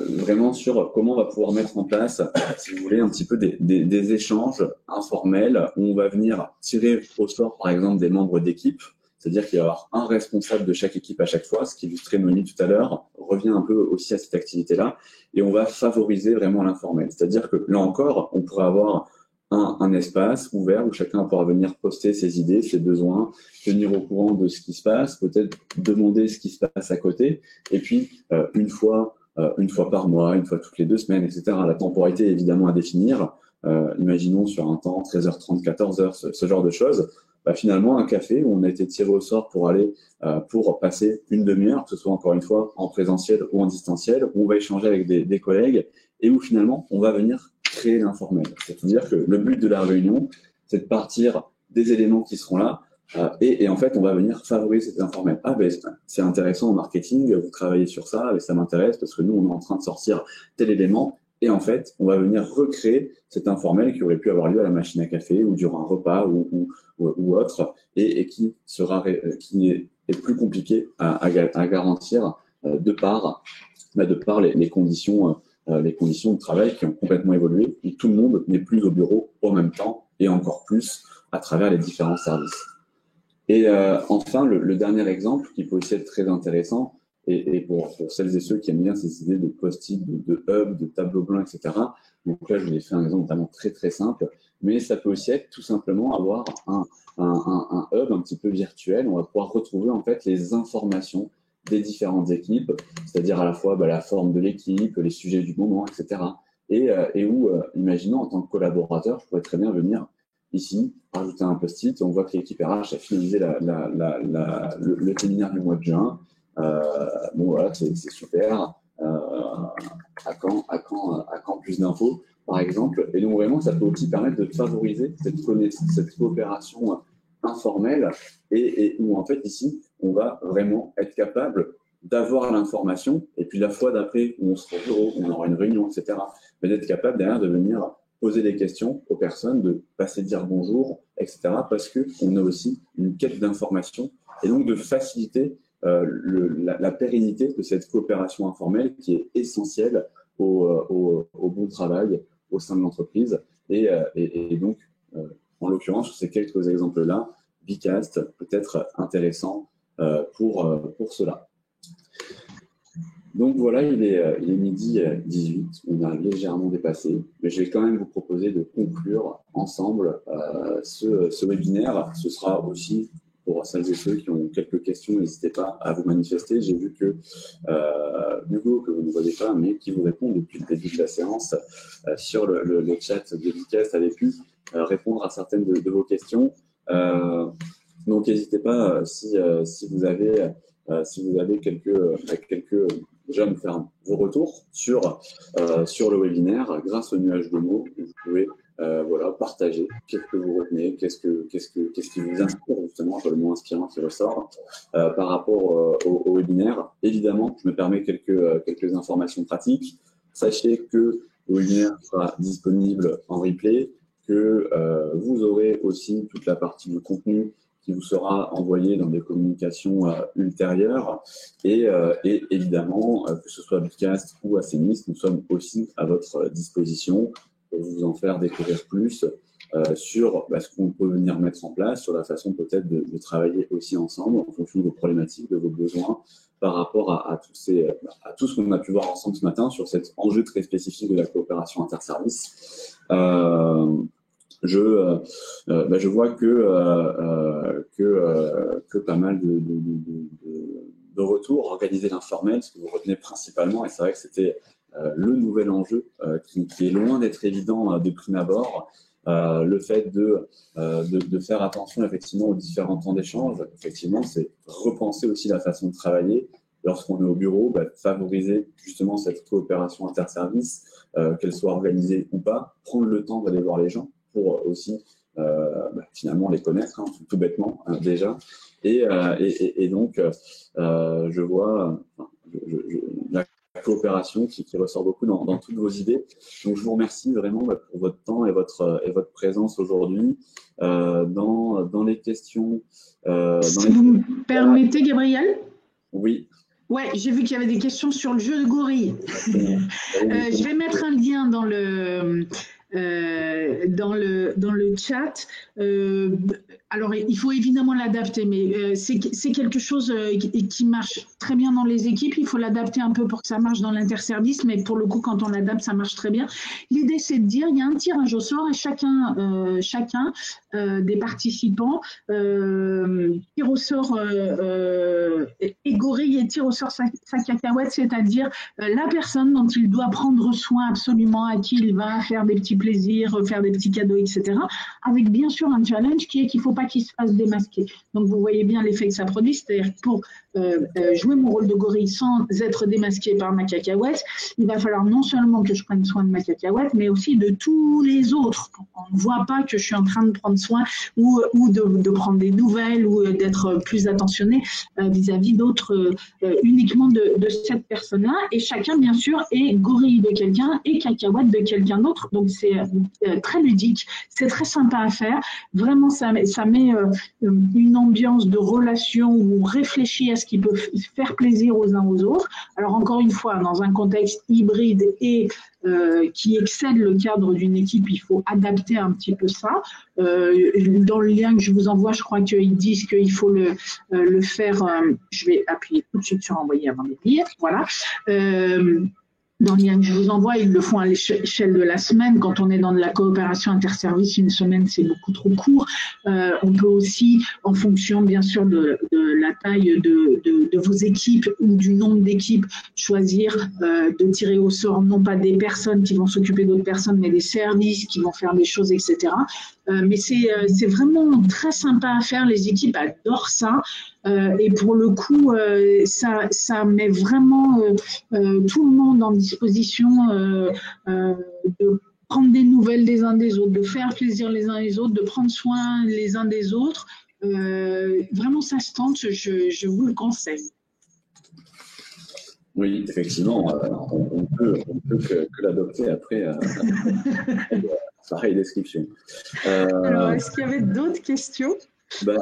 vraiment sur comment on va pouvoir mettre en place, si vous voulez, un petit peu des échanges informels où on va venir tirer au sort, par exemple, des membres d'équipe. C'est-à-dire qu'il va y avoir un responsable de chaque équipe à chaque fois, ce qu'illustrait Noémie tout à l'heure, revient un peu aussi à cette activité-là, et on va favoriser vraiment l'informel. C'est-à-dire que là encore, on pourrait avoir un espace ouvert où chacun pourra venir poster ses idées, ses besoins, tenir au courant de ce qui se passe, peut-être demander ce qui se passe à côté, et puis une fois par mois, une fois toutes les 2 semaines, etc. La temporalité est évidemment à définir. Imaginons sur un temps 13h30, 14h, ce genre de choses. Finalement, un café où on a été tiré au sort pour aller pour passer une demi-heure, que ce soit encore une fois en présentiel ou en distanciel, où on va échanger avec des collègues et où finalement on va venir créer l'informel. C'est-à-dire que le but de la réunion, c'est de partir des éléments qui seront là et en fait on va venir favoriser cet informel. Ah ben c'est intéressant en marketing, vous travaillez sur ça, et ça m'intéresse parce que nous on est en train de sortir tel élément. Et en fait, on va venir recréer cet informel qui aurait pu avoir lieu à la machine à café ou durant un repas ou autre, et qui est plus compliqué à garantir de par les conditions de travail qui ont complètement évolué, et tout le monde n'est plus au bureau au même temps, et encore plus à travers les différents services. Et enfin, le dernier exemple qui peut aussi être très intéressant, et pour celles et ceux qui aiment bien ces idées de post-it, de hub, de tableau blanc, etc. Donc là, je vous ai fait un exemple vraiment très très simple, mais ça peut aussi être tout simplement avoir un hub un petit peu virtuel. On va pouvoir retrouver en fait les informations des différentes équipes, c'est-à-dire à la fois la forme de l'équipe, les sujets du moment, etc. Et où, imaginons en tant que collaborateur, je pourrais très bien venir ici, rajouter un post-it. On voit que l'équipe RH a finalisé le séminaire du mois de juin. Bon voilà, c'est super. À quand plus d'infos, par exemple. Et donc vraiment, ça peut aussi permettre de favoriser cette coopération informelle et où en fait ici, on va vraiment être capable d'avoir l'information et puis la fois d'après où on sera au bureau, on aura une réunion, etc. Mais d'être capable derrière de venir poser des questions aux personnes, de passer dire bonjour, etc. Parce qu'on a aussi une quête d'information et donc de faciliter la pérennité de cette coopération informelle qui est essentielle au bon travail au sein de l'entreprise. Et donc, en l'occurrence, sur ces quelques exemples-là, Bicast peut être intéressant pour cela. Donc voilà, il est midi 18, on a légèrement dépassé, mais je vais quand même vous proposer de conclure ensemble ce webinaire. Ce sera aussi pour celles et ceux qui ont quelques questions, n'hésitez pas à vous manifester. J'ai vu que Hugo, que vous ne voyez pas, mais qui vous répond depuis le début de la séance sur le chat de Bicast, avait pu répondre à certaines de vos questions. Donc n'hésitez pas si vous avez quelques jeunes faire vos retours sur le webinaire grâce au nuage de mots. Vous pouvez partager qu'est-ce que vous retenez, qu'est-ce qui vous inspire justement, le mot inspirant qui ressort par rapport au webinaire. Évidemment, je me permets quelques informations pratiques. Sachez que le webinaire sera disponible en replay, que vous aurez aussi toute la partie du contenu qui vous sera envoyé dans des communications ultérieures. Et évidemment, que ce soit Bicast ou Ascenis, nous sommes aussi à votre disposition pour vous en faire découvrir plus sur ce qu'on peut venir mettre en place, sur la façon peut-être de travailler aussi ensemble en fonction de vos problématiques, de vos besoins, par rapport à tout ce qu'on a pu voir ensemble ce matin sur cet enjeu très spécifique de la coopération interservice. Je vois que pas mal de retours, organiser l'informel, ce que vous retenez principalement, et c'est vrai que c'était le nouvel enjeu qui est loin d'être évident de prime abord. Le fait de faire attention effectivement aux différents temps d'échange, effectivement, c'est repenser aussi la façon de travailler. Lorsqu'on est au bureau, favoriser justement cette coopération interservice, qu'elle soit organisée ou pas, prendre le temps d'aller voir les gens pour aussi finalement les connaître, tout bêtement déjà. Et donc, je vois la coopération qui ressort beaucoup dans toutes vos idées. Donc, je vous remercie vraiment pour votre temps et votre présence aujourd'hui. Dans les questions… si vous me permettez, Gabriel ? Oui. Ouais, j'ai vu qu'il y avait des questions sur le jeu de gorille. Je vais mettre un lien dans le chat. Alors, il faut évidemment l'adapter, mais c'est quelque chose qui marche très bien dans les équipes. Il faut l'adapter un peu pour que ça marche dans l'interservice, mais pour le coup, quand on l'adapte, ça marche très bien. L'idée, c'est de dire, il y a un tirage au sort et chacun des participants tire au sort et gorille et tire au sort sa cacahuète, c'est-à-dire la personne dont il doit prendre soin absolument, à qui il va faire des petits plaisirs, faire des petits cadeaux, etc. Avec bien sûr un challenge qui est qu'il ne faut pas qu'il se fasse démasquer. Donc vous voyez bien l'effet que ça produit, c'est-à-dire que pour jouer mon rôle de gorille sans être démasqué par ma cacahuète, il va falloir non seulement que je prenne soin de ma cacahuète, mais aussi de tous les autres, pour qu'on ne voit pas que je suis en train de prendre soin ou de prendre des nouvelles ou d'être plus attentionné vis-à-vis d'autres, uniquement de cette personne-là. Et chacun, bien sûr, est gorille de quelqu'un et cacahuète de quelqu'un d'autre. Donc c'est très ludique, c'est très sympa à faire. Vraiment, ça met une ambiance de relation où on réfléchit à ce qui peut faire plaisir aux uns aux autres. Alors encore une fois, dans un contexte hybride et qui excède le cadre d'une équipe, il faut adapter un petit peu ça. Dans le lien que je vous envoie, je crois qu'ils disent qu'il faut le faire. Je vais appuyer tout de suite sur envoyer avant de lire. Voilà. Dans le lien que je vous envoie, ils le font à l'échelle de la semaine. Quand on est dans de la coopération interservice, une semaine, c'est beaucoup trop court. On peut aussi, en fonction, bien sûr, de la taille de vos équipes ou du nombre d'équipes, choisir de tirer au sort non pas des personnes qui vont s'occuper d'autres personnes, mais des services qui vont faire des choses, etc. Mais c'est vraiment très sympa à faire. Les équipes adorent ça. Et pour le coup, ça met vraiment tout le monde en disposition de prendre des nouvelles les uns des autres, de faire plaisir les uns les autres, de prendre soin les uns des autres. Vraiment, ça se tente, je vous le conseille. Oui, effectivement, on peut que l'adopter après pareille description. Alors, est-ce qu'il y avait d'autres questions ?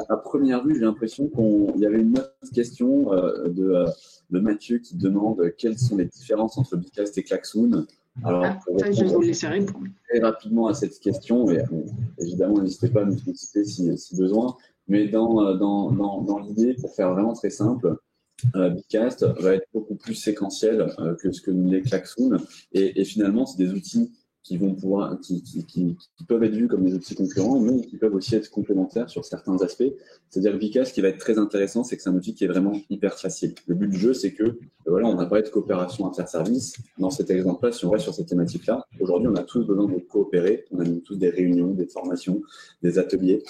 À première vue, j'ai l'impression qu'il y avait une autre question de Mathieu qui demande quelles sont les différences entre Bicast et Klaxoon. Alors, je vais vous laisser répondre très rapidement à cette question, et évidemment, n'hésitez pas à nous solliciter si besoin, mais dans l'idée, pour faire vraiment très simple, Bicast va être beaucoup plus séquentiel que ce que l'est Klaxoon, et finalement, c'est des outils qui vont pouvoir, qui peuvent être vus comme des outils concurrents, mais qui peuvent aussi être complémentaires sur certains aspects. C'est-à-dire que Bicast, ce qui va être très intéressant, c'est que c'est un outil qui est vraiment hyper facile. Le but du jeu, c'est que, voilà, on n'a pas de coopération interservice. Dans cet exemple-là, si on reste sur cette thématique-là, aujourd'hui, on a tous besoin de coopérer. On a tous des réunions, des formations, des ateliers.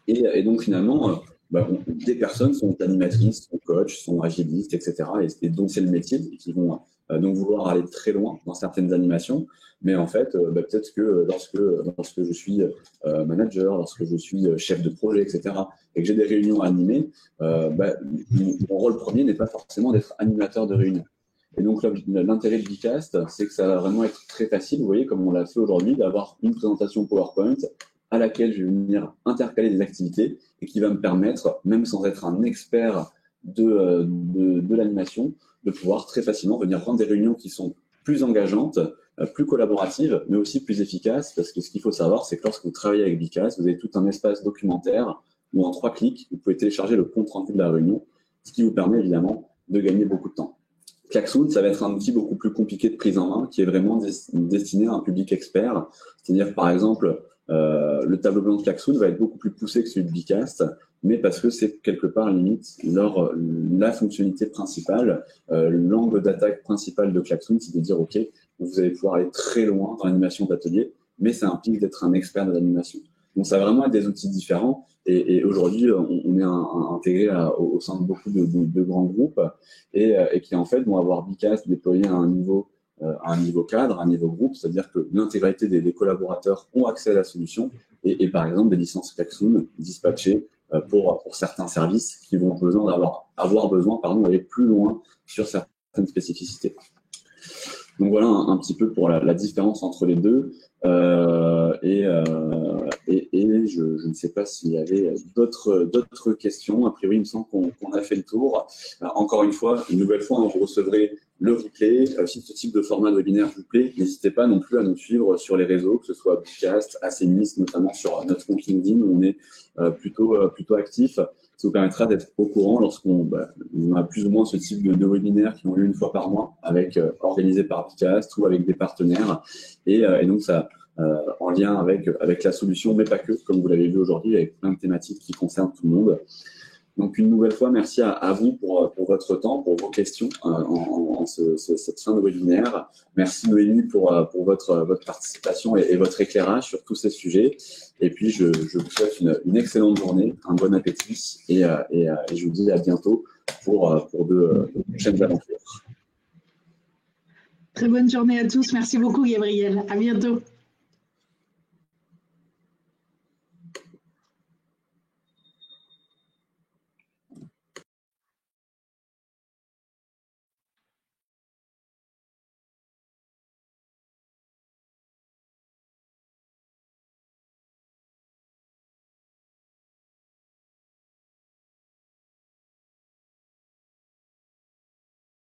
Et donc, finalement, des personnes sont animatrices, sont coachs, sont agilistes, etc. Et donc, c'est le métier qui vont donc vouloir aller très loin dans certaines animations. Mais en fait, peut-être que lorsque je suis manager, lorsque je suis chef de projet, etc., et que j'ai des réunions à animer, mon rôle premier n'est pas forcément d'être animateur de réunion. Et donc, l'intérêt de Bicast, c'est que ça va vraiment être très facile, vous voyez, comme on l'a fait aujourd'hui, d'avoir une présentation PowerPoint à laquelle je vais venir intercaler des activités et qui va me permettre, même sans être un expert de l'animation, de pouvoir très facilement venir rendre des réunions qui sont plus engageante, plus collaborative, mais aussi plus efficace, parce que ce qu'il faut savoir, c'est que lorsque vous travaillez avec Bicast, vous avez tout un espace documentaire où en 3 clics, vous pouvez télécharger le compte rendu de la réunion, ce qui vous permet évidemment de gagner beaucoup de temps. Klaxoon, ça va être un outil beaucoup plus compliqué de prise en main, qui est vraiment destiné à un public expert. C'est-à-dire, par exemple, le tableau blanc de Klaxoon va être beaucoup plus poussé que celui de Bicast, mais parce que c'est quelque part limite la fonctionnalité principale, l'angle d'attaque principal de Klaxoon, c'est de dire, OK, vous allez pouvoir aller très loin dans l'animation d'atelier, mais ça implique d'être un expert de l'animation. Donc, ça va vraiment être des outils différents. Et aujourd'hui, on est intégré au sein de beaucoup de grands groupes et qui, en fait, vont avoir Bicast déployé à un niveau cadre, à un niveau groupe, c'est-à-dire que l'intégralité des collaborateurs ont accès à la solution et par exemple, des licences Klaxoon dispatchées pour certains services qui vont avoir besoin d'aller plus loin sur certaines spécificités. Donc voilà un petit peu pour la différence entre les deux. Je ne sais pas s'il y avait d'autres questions. A priori, il me semble qu'on a fait le tour. Encore une nouvelle fois, vous recevrez le replay. Si ce type de format de webinaire vous plaît, n'hésitez pas non plus à nous suivre sur les réseaux, que ce soit Bicast, Acemis, notamment sur notre compte LinkedIn, où on est plutôt actif. Ça vous permettra d'être au courant lorsqu'on a plus ou moins ce type de webinaires qui ont lieu une fois par mois, organisés par Bicast ou avec des partenaires. Et donc, ça, en lien avec la solution, mais pas que, comme vous l'avez vu aujourd'hui, avec plein de thématiques qui concernent tout le monde. Donc, une nouvelle fois, merci à vous pour votre temps, pour vos questions cette fin de webinaire. Merci Noémie pour votre participation et votre éclairage sur tous ces sujets. Et puis, je vous souhaite une excellente journée, un bon appétit et je vous dis à bientôt pour de prochaines aventures. Très bonne journée à tous. Merci beaucoup, Gabriel. À bientôt.